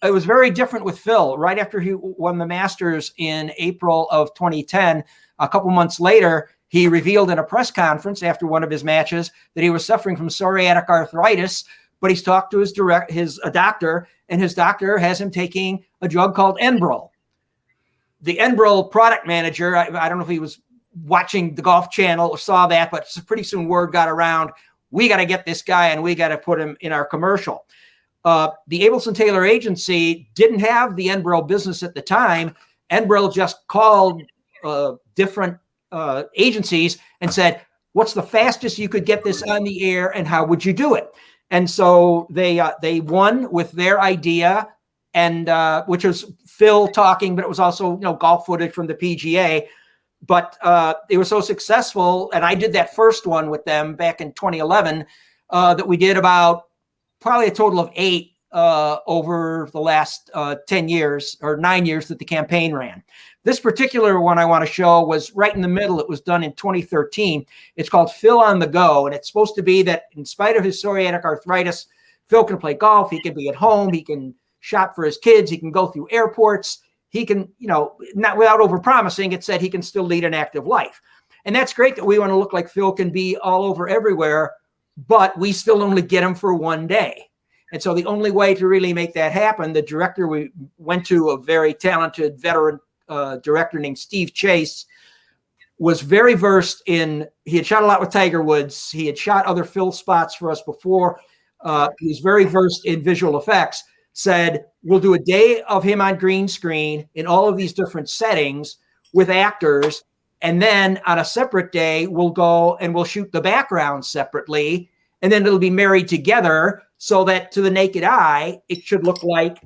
It was very different with Phil. Right after he won the Masters in April of 2010, a couple months later, he revealed in a press conference after one of his matches that he was suffering from psoriatic arthritis, but he's talked to his doctor, and his doctor has him taking a drug called Enbrel. The Enbrel product manager, I don't know if he was watching the Golf Channel or saw that, but pretty soon word got around, we got to get this guy and we got to put him in our commercial. The Abelson Taylor agency didn't have the Enbrel business at the time. Enbrel just called different agencies and said, what's the fastest you could get this on the air and how would you do it? And so they won with their idea, and which was Phil talking, but it was also golf footage from the PGA. But it was so successful, and I did that first one with them back in 2011, that we did about probably a total of 8 over the last 10 years or 9 years that the campaign ran. This particular one I want to show was right in the middle. It was done in 2013. It's called Phil on the Go, and it's supposed to be that in spite of his psoriatic arthritis, Phil can play golf. He can be at home. He can shop for his kids. He can go through airports. He can, not without overpromising, it said he can still lead an active life. And that's great that we want to look like Phil can be all over everywhere, but we still only get him for one day. And so the only way to really make that happen, the director we went to, a very talented veteran director named Steve Chase, was very versed in, he had shot a lot with Tiger Woods. He had shot other Phil spots for us before. He was very versed in visual effects, said, we'll do a day of him on green screen in all of these different settings with actors. And then on a separate day, we'll go and we'll shoot the background separately. And then it'll be married together so that to the naked eye, it should look like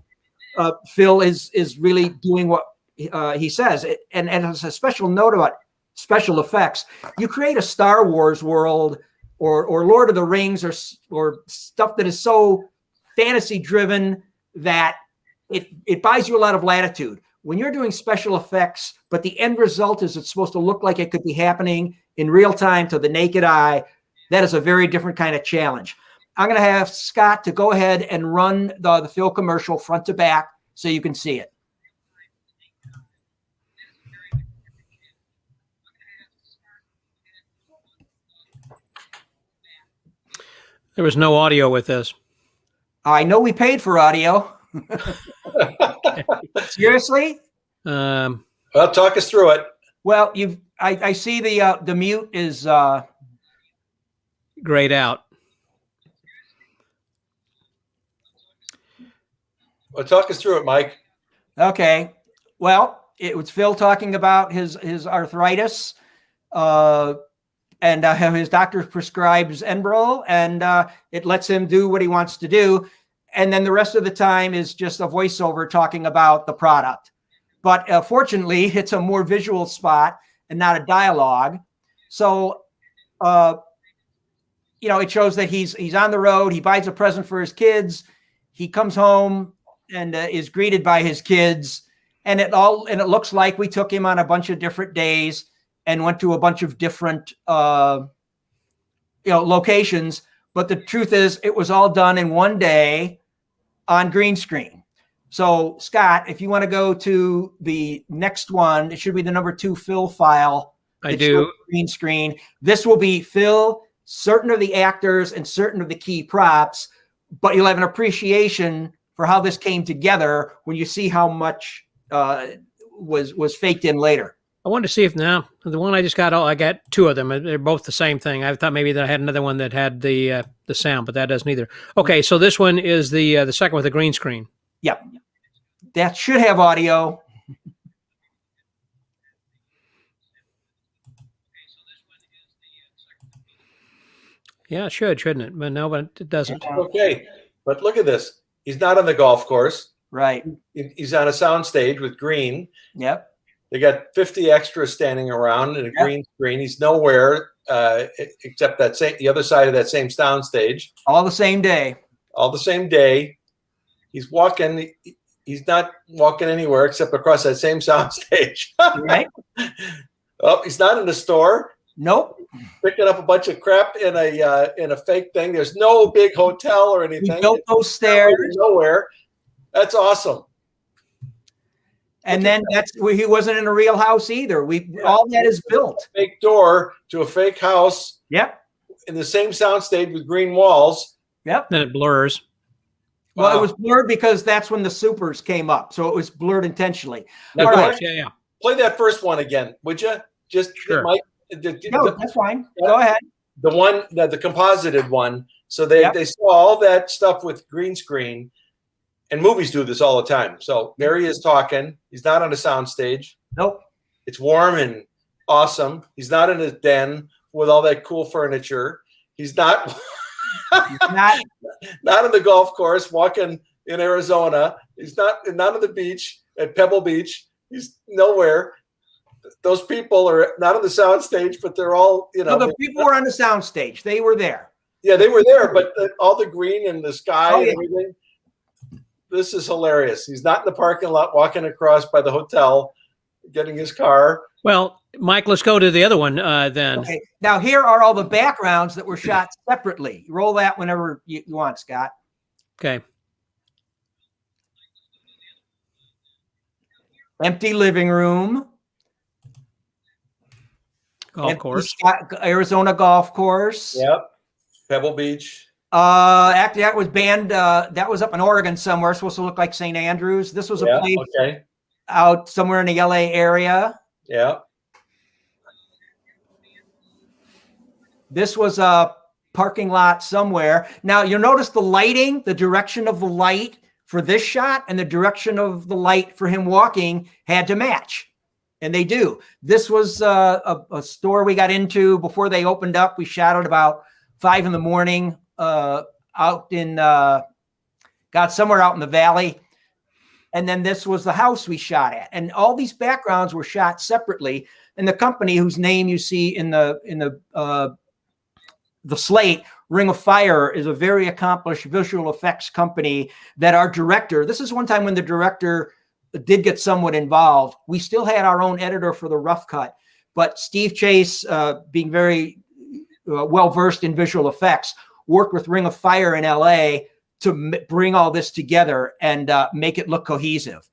Phil is really doing what he says. And as a special note about special effects, you create a Star Wars world or Lord of the Rings or stuff that is so fantasy driven that it buys you a lot of latitude. When you're doing special effects, but the end result is it's supposed to look like it could be happening in real time to the naked eye, that is a very different kind of challenge. I'm going to have Scott to go ahead and run the Phil commercial front to back so you can see it. There was no audio with this. I know we paid for audio. Seriously? Well, talk us through it. Well, I see the mute is grayed out. Well, talk us through it, Mike. Okay. Well, it was Phil talking about his arthritis, and how his doctor prescribes Enbrel, and it lets him do what he wants to do. And then the rest of the time is just a voiceover talking about the product. But fortunately, it's a more visual spot and not a dialogue. So, it shows that he's on the road. He buys a present for his kids. He comes home and is greeted by his kids. And it looks like we took him on a bunch of different days and went to a bunch of different, locations. But the truth is, it was all done in one day on green screen. So, Scott, if you want to go to the next one, it should be the number 2 Phil file. I do. Green screen. This will be Phil, certain of the actors and certain of the key props, but you'll have an appreciation for how this came together when you see how much was faked in later. I wanted to see if now the one I just got, I got 2 of them. They're both the same thing. I thought maybe that I had another one that had the sound, but that doesn't either. Okay, so this one is the second with the green screen. Yep, that should have audio. Yeah, it should, shouldn't it? But no, but it doesn't. Okay, but look at this. He's not on the golf course. Right. He's on a sound stage with green. Yep. They got 50 extras standing around in a green screen. He's nowhere except the other side of that same sound stage. All the same day. All the same day. He's walking. He's not walking anywhere except across that same sound stage. Right. Oh, he's not in the store. Nope. Picking up a bunch of crap in a fake thing. There's no big hotel or anything. He built those stairs. Nowhere. That's awesome. And then he wasn't in a real house either. All that is built. Fake door to a fake house. Yep. In the same soundstage with green walls. Yep. Then it blurs. Well, It was blurred because that's when the supers came up. So it was blurred intentionally. All right. Yeah. Play that first one again, would you? Just sure. No, that's fine. Go ahead. The one, the composited one. So they saw all that stuff with green screen. And movies do this all the time. So there he is talking. He's not on a sound stage. Nope. It's warm and awesome. He's not in his den with all that cool furniture. He's not not on the golf course walking in Arizona. He's not on the beach at Pebble Beach. He's nowhere. Those people are not on the sound stage, but they're all, No, the people were on the sound stage. They were there. Yeah, they were there, but all the green and the sky and everything. This is hilarious. He's not in the parking lot walking across by the hotel, getting his car. Well, Mike, let's go to the other one then. Okay. Now, here are all the backgrounds that were shot separately. Roll that whenever you want, Scott. Okay. Empty living room. Golf course. Arizona golf course. Yep. Pebble Beach. Actually, that was banned. That was up in Oregon somewhere. Supposed to look like St. Andrews. This was a place out somewhere in the LA area. Yeah. This was a parking lot somewhere. Now you'll notice the lighting, the direction of the light for this shot and the direction of the light for him walking had to match. And they do. This was a store we got into before they opened up. We shot at about 5 a.m. Out in somewhere out in the valley. And then this was the house we shot at. And all these backgrounds were shot separately. And the company whose name you see in the slate, Ring of Fire, is a very accomplished visual effects company that our director, this is one time when the director did get somewhat involved. We still had our own editor for the rough cut, but Steve Chase, being very well-versed in visual effects, worked with Ring of Fire in LA to bring all this together and make it look cohesive.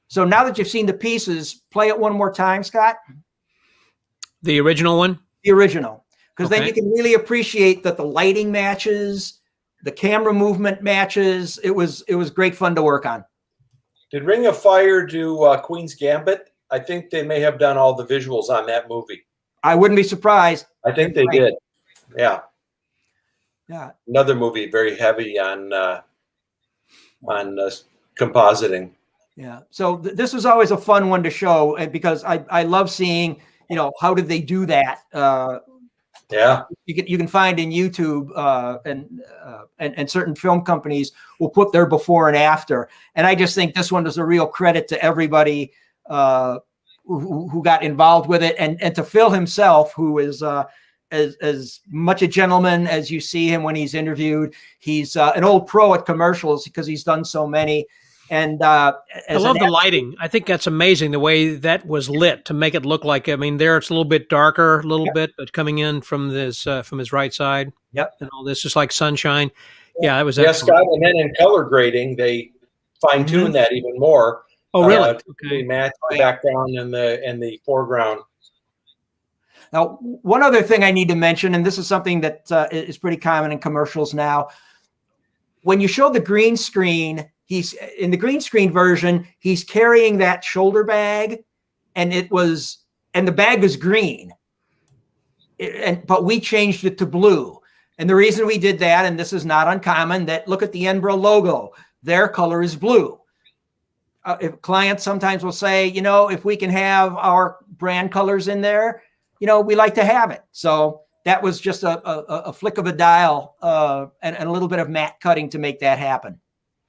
So now that you've seen the pieces, play it one more time, Scott. The original one? The original. Because then you can really appreciate that the lighting matches, the camera movement matches. It was great fun to work on. Did Ring of Fire do Queen's Gambit? I think they may have done all the visuals on that movie. I wouldn't be surprised. I think they did. Yeah. Yeah. Another movie very heavy on compositing. Yeah. So this was always a fun one to show because I love seeing, how did they do that? Yeah. You can find in YouTube and certain film companies will put their before and after. And I just think this one is a real credit to everybody who got involved with it, and to Phil himself, who is as much a gentleman as you see him when he's interviewed. He's an old pro at commercials because he's done so many. And I love the lighting. I think that's amazing the way that was lit to make it look like. I mean, there it's a little bit darker, bit, but coming in from his right side. Yep. And all this, just like sunshine. Yeah, that was excellent. Scott. And then in color grading, they fine tune that even more. Oh, really? Okay. Match the background and the foreground. Now, one other thing I need to mention, and this is something that is pretty common in commercials now. When you show the green screen, he's in the green screen version, he's carrying that shoulder bag, and the bag was green. But we changed it to blue. And the reason we did that, and this is not uncommon, that look at the Enbra logo, their color is blue. If clients sometimes will say, if we can have our brand colors in there, we like to have it. So that was just a flick of a dial and a little bit of matte cutting to make that happen.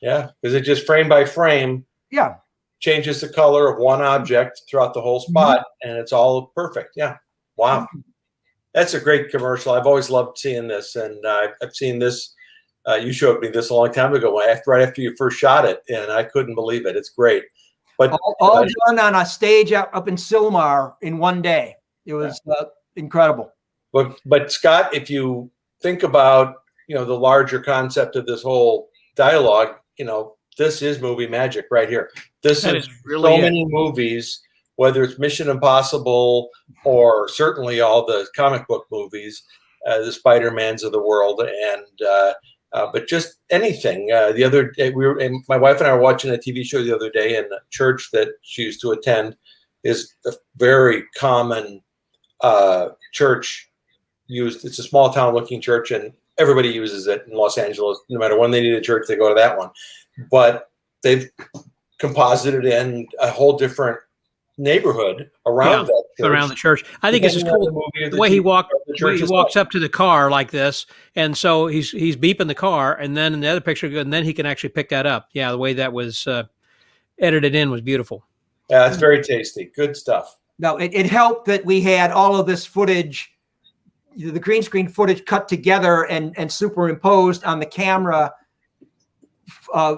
Yeah, because it just frame by frame changes the color of one object throughout the whole spot, and it's all perfect. Yeah. Wow. That's a great commercial. I've always loved seeing this, and I've seen this. You showed me this a long time ago, right after you first shot it, and I couldn't believe it. It's great. But all done on a stage up in Sylmar in one day. It was incredible. But Scott, if you think about the larger concept of this whole dialogue, this is movie magic right here. This is really so many movies, whether it's Mission Impossible or certainly all the comic book movies, the Spider-Mans of the world, and but just anything. The other day, my wife and I were watching a TV show the other day in a church that she used to attend. Is a very common church used. It's a small town looking church, and everybody uses it in Los Angeles. No matter when they need a church, they go to that one. But they've composited in a whole different neighborhood around that church. Around the church. I think it's just cool the way he walks up to the car like this, and so he's beeping the car, and then in the other picture, and then he can actually pick that up. Yeah, the way that was edited in was beautiful. Yeah, it's very tasty. Good stuff. No, it helped that we had all of this footage, the green screen footage cut together and superimposed on the camera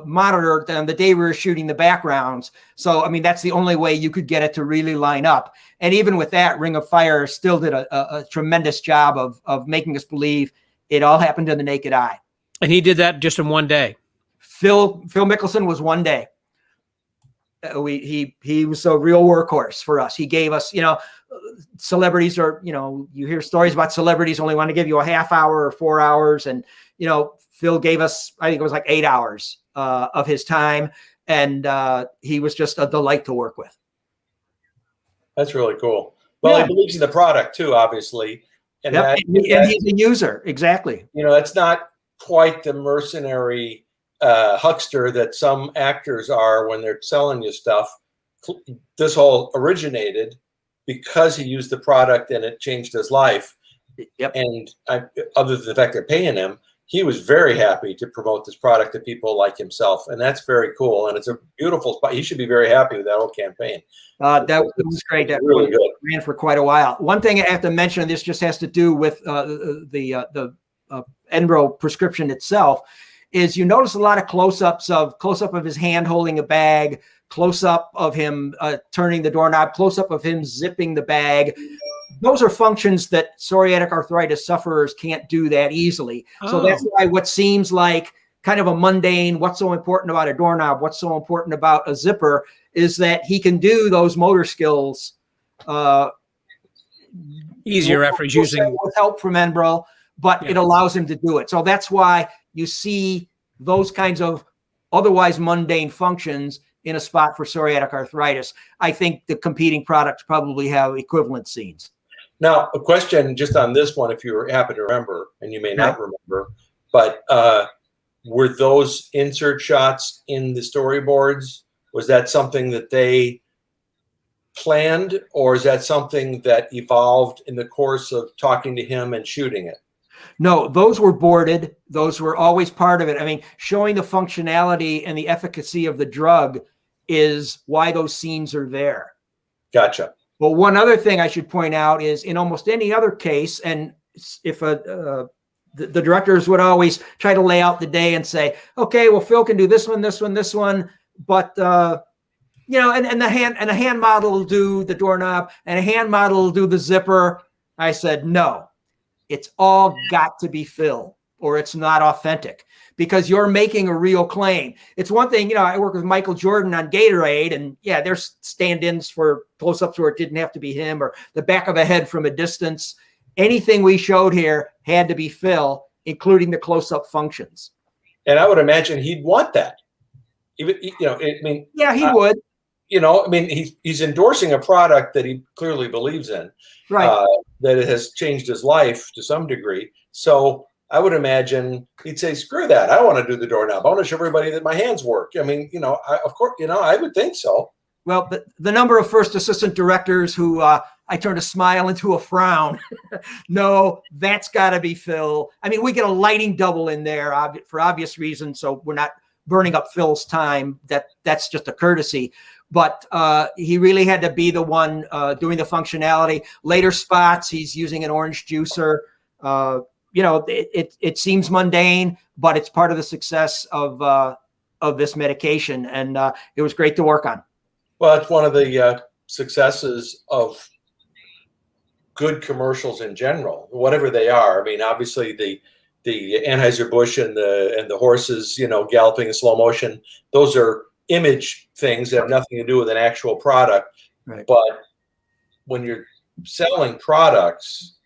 monitor on the day we were shooting the backgrounds. So, I mean, that's the only way you could get it to really line up. And even with that, Ring of Fire still did a tremendous job of making us believe it all happened to the naked eye. And he did that just in one day. Phil Mickelson was one day. He was a real workhorse for us. He gave us, celebrities are, you hear stories about celebrities only want to give you a half hour or 4 hours. And, Phil gave us, I think it was like 8 hours of his time. And he was just a delight to work with. That's really cool. Well, he believes in the product too, obviously. And, and he's a user. Exactly. That's not quite the mercenary huckster that some actors are when they're selling you stuff. This all originated because he used the product and it changed his life. Yep. And other than the fact they're paying him, he was very happy to promote this product to people like himself. And that's very cool. And it's a beautiful spot. He should be very happy with that whole campaign. That was great. That really good. Ran for quite a while. One thing I have to mention, this just has to do with the Enbro prescription itself, is you notice a lot of close-up of his hand holding a bag, close-up of him turning the doorknob, close-up of him zipping the bag. Those are functions that psoriatic arthritis sufferers can't do that easily. So that's why what seems like kind of a mundane, what's so important about a doorknob, what's so important about a zipper, is that he can do those motor skills easier after he's using with help from Enbro, but it allows him to do it. So that's why you see those kinds of otherwise mundane functions in a spot for psoriatic arthritis. I think the competing products probably have equivalent scenes. Now, a question just on this one, if you happen to remember, and you may not remember, but were those insert shots in the storyboards Was that something that they planned, or is that something that evolved in the course of talking to him and shooting it? No, those were boarded. Those were always part of it. I mean, showing the functionality and the efficacy of the drug is why those scenes are there. Gotcha. Well, one other thing I should point out is in almost any other case, and if the directors would always try to lay out the day and say, okay, well, Phil can do this one, but and the hand model will do the doorknob, and a hand model will do the zipper. I said, no, it's all got to be Phil, or it's not authentic, because you're making a real claim. It's one thing, I work with Michael Jordan on Gatorade, and yeah, there's stand-ins for close-ups where it didn't have to be him, or the back of a head from a distance. Anything we showed here had to be Phil, including the close-up functions. And I would imagine he'd want that. Even, yeah, he would. He's endorsing a product that he clearly believes in, right? That it has changed his life to some degree. So I would imagine he'd say, screw that. I want to do the doorknob. I want to show everybody that my hands work. Of course, I would think so. Well, the number of first assistant directors who I turned a smile into a frown. No, that's got to be Phil. I mean, we get a lighting double in there for obvious reasons, so we're not burning up Phil's time. That's just a courtesy. But he really had to be the one doing the functionality. Later spots, he's using an orange juicer. It seems mundane, but it's part of the success of this medication, and it was great to work on. Well, it's one of the successes of good commercials in general, whatever they are. I mean, obviously the Anheuser-Busch and the horses, galloping in slow motion, those are image things that have nothing to do with an actual product. Right. But when you're selling products,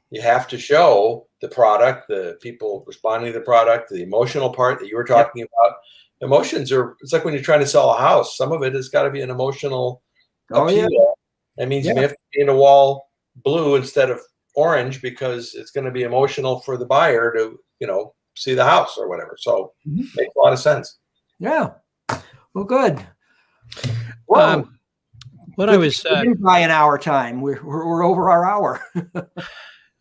you have to show the product, the people responding to the product, the emotional part that you were talking about. Emotions it's like when you're trying to sell a house. Some of it has got to be an emotional appeal. Yeah. That means you may have to paint a wall blue instead of orange because it's going to be emotional for the buyer to, see the house or whatever. So it makes a lot of sense. Yeah. Well, good. Well, I was by an hour time. We're over our hour.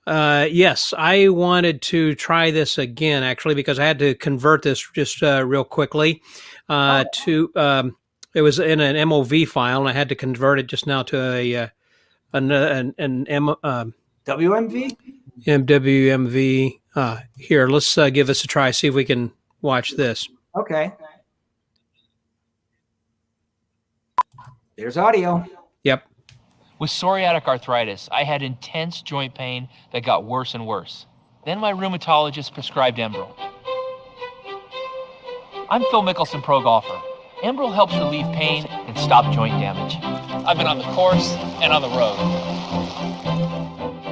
Yes, I wanted to try this again, actually, because I had to convert this just real quickly to it was in an MOV file, and I had to convert it just now to an WMV? MWMV. Here, let's give this a try, see if we can watch this. Okay. There's audio. Yep. With psoriatic arthritis, I had intense joint pain that got worse and worse. Then my rheumatologist prescribed Enbrel. I'm Phil Mickelson, pro golfer. Enbrel helps relieve pain and stop joint damage. I've been on the course and on the road.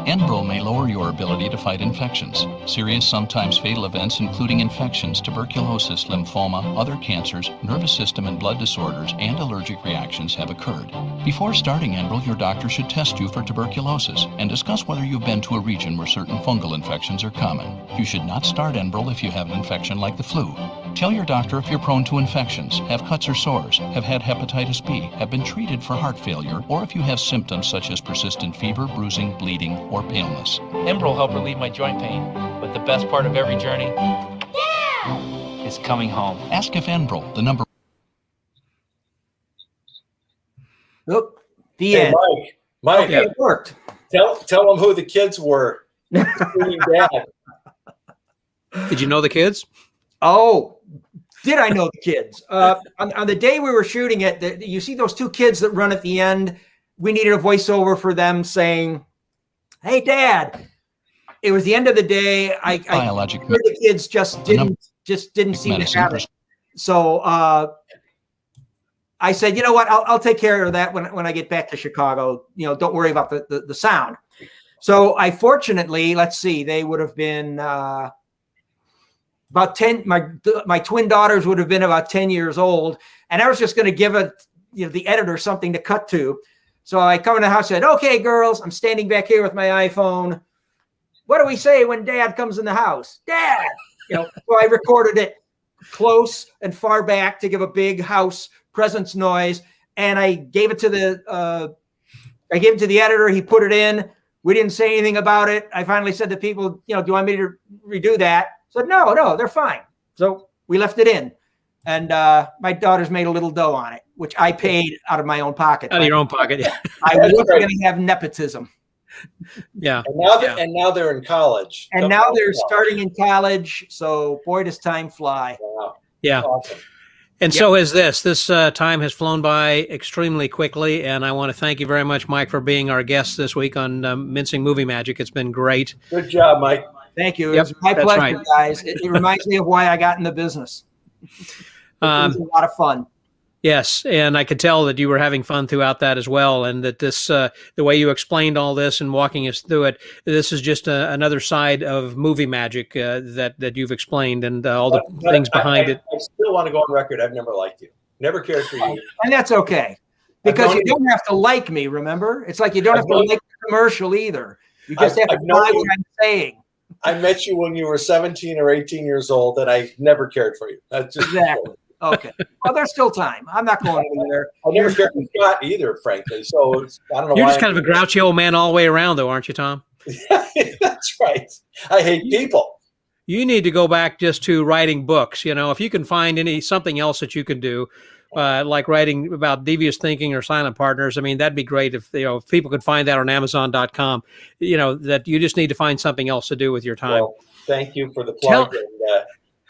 Enbrel may lower your ability to fight infections. Serious, sometimes fatal events, including infections, tuberculosis, lymphoma, other cancers, nervous system and blood disorders, and allergic reactions have occurred. Before starting Enbrel, your doctor should test you for tuberculosis and discuss whether you've been to a region where certain fungal infections are common. You should not start Enbrel if you have an infection like the flu. Tell your doctor if you're prone to infections, have cuts or sores, have had hepatitis B, have been treated for heart failure, or if you have symptoms such as persistent fever, bruising, bleeding, or paleness. Enbrel helped relieve my joint pain, but the best part of every journey is coming home. Ask if Enbrel, the number. Nope. The end. Mike, okay, it worked. Tell them who the kids were. Dad. Did you know the kids? Oh, did I know the kids? On the day we were shooting it, you see those two kids that run at the end? We needed a voiceover for them saying, "Hey, Dad." It was the end of the day. I the kids just didn't seem to have it. So I said, you know what? I'll take care of that when I get back to Chicago. Don't worry about the sound. So fortunately, let's see, they would have been about 10. My twin daughters would have been about 10 years old, and I was just going to give the editor something to cut to. So I come in the house and said, "Okay, girls, I'm standing back here with my iPhone. What do we say when Dad comes in the house? Dad!" So I recorded it. close and far back to give a big house presence noise. And I gave it to the editor. He put it in. We didn't say anything about it. I finally said to people, do you want me to redo that? I said, no, they're fine. So we left it in. And my daughters made a little dough on it, which I paid out of my own pocket. Out of your own pocket, yeah. I wasn't going to have nepotism. Yeah. And now they're in college. And now they're starting in college. So boy, does time fly. Wow. Yeah. Awesome. And so has this. This time has flown by extremely quickly, and I want to thank you very much, Mike, for being our guest this week on Mincing Movie Magic. It's been great. Good job, Mike. Thank you. It was my pleasure, guys. It reminds me of why I got in the business. It was a lot of fun. Yes, and I could tell that you were having fun throughout that as well, and that this, the way you explained all this and walking us through it, this is just another side of movie magic that you've explained, and all the things behind it. I still want to go on record. I've never liked you. Never cared for you. And that's okay, because you don't have to like me, remember? It's like you don't have to like the commercial either. You just have to know what I'm saying. I met you when you were 17 or 18 years old, and I never cared for you. That's just exactly. Okay. Well, there's still time. I'm not going anywhere. I never cared for Scott either, frankly. So I don't know. You're just kind of a grouchy old man all the way around, though, aren't you, Tom? That's right. I hate people. You need to go back just to writing books. If you can find something else that you can do, like writing about devious thinking or silent partners. I mean, that'd be great if people could find that on Amazon.com. That you just need to find something else to do with your time. Well, thank you for the plug.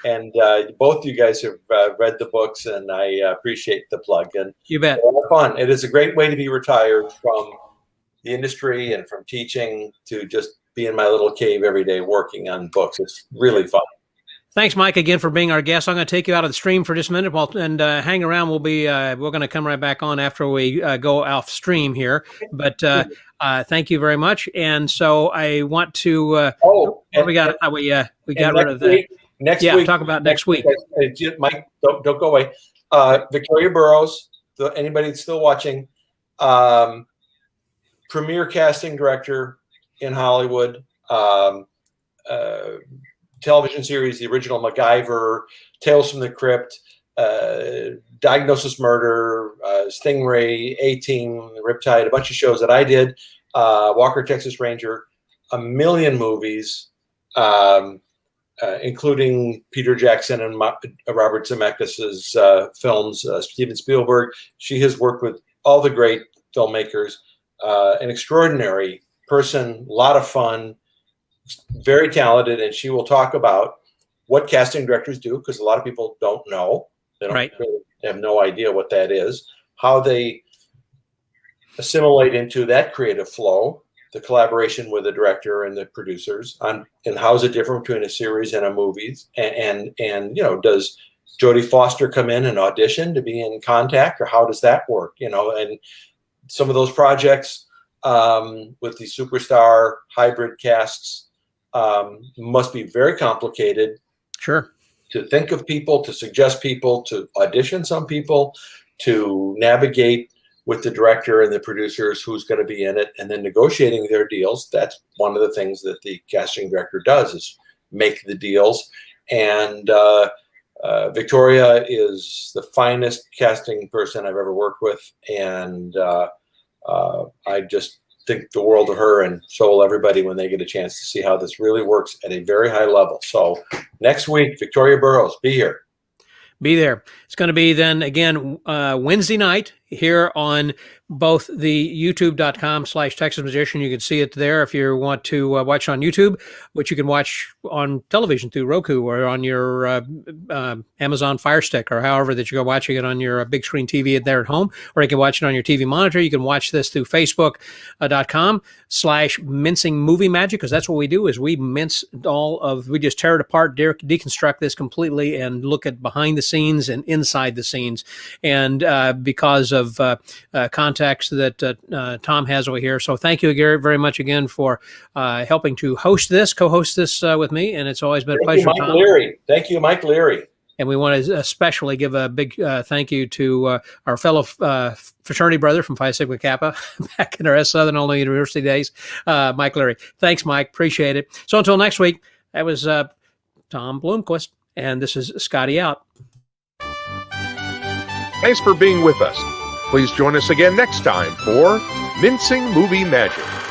And both you guys have read the books, and I appreciate the plug. And you bet. It's a lot of fun. It is a great way to be retired from the industry and from teaching to just be in my little cave every day working on books. It's really fun. Thanks, Mike, again for being our guest. I'm going to take you out of the stream for just a minute, and hang around. We're going to come right back on after we go off stream here. But thank you very much. And so I want to. We got rid of that. Next week. Talk about next week. Mike, don't go away. Victoria Burrows, anybody that's still watching, premier casting director in Hollywood, television series, the original MacGyver, Tales from the Crypt, Diagnosis Murder, Stingray, A-Team, Riptide, a bunch of shows that I did, Walker, Texas Ranger, a million movies, including Peter Jackson and Robert Zemeckis' films, Steven Spielberg. She has worked with all the great filmmakers, an extraordinary person, a lot of fun, very talented, and she will talk about what casting directors do, because a lot of people don't know. They don't really have no idea what that is, how they assimilate into that creative flow, the collaboration with the director and the producers, and how is it different between a series and a movie? And does Jodie Foster come in and audition to be in Contact, or how does that work? And some of those projects with the superstar hybrid casts must be very complicated. Sure. To think of people, to suggest people, to audition some people, to navigate with the director and the producers who's going to be in it, and then negotiating their deals. That's one of the things that the casting director does, is make the deals. And Victoria is the finest casting person I've ever worked with. And I just think the world of her, and so will everybody when they get a chance to see how this really works at a very high level. So next week, Victoria Burrows, be here. Be there. It's going to be then again Wednesday night here on both the youtube.com/Texas Magician. You can see it there if you want to watch on YouTube, which you can watch on television through Roku or on your Amazon Fire Stick, or however that you're watching it on your big screen TV there at home, or you can watch it on your TV monitor. You can watch this through Facebook.com/Mincing Movie Magic, because that's what we do, is we mince we just tear it apart, deconstruct this completely, and look at behind the scenes and inside the scenes. And because of contacts that Tom has over here. So thank you, Gary, very much again for helping to co-host this with me. And it's always been a pleasure, Tom. Leary. Thank you, Mike Leary. And we want to especially give a big thank you to our fellow fraternity brother from Phi Sigma Kappa back in our Southern Illinois University days, Mike Leary. Thanks, Mike. Appreciate it. So until next week, that was Tom Bloomquist. And this is Scotty out. Thanks for being with us. Please join us again next time for Mincing Movie Magic.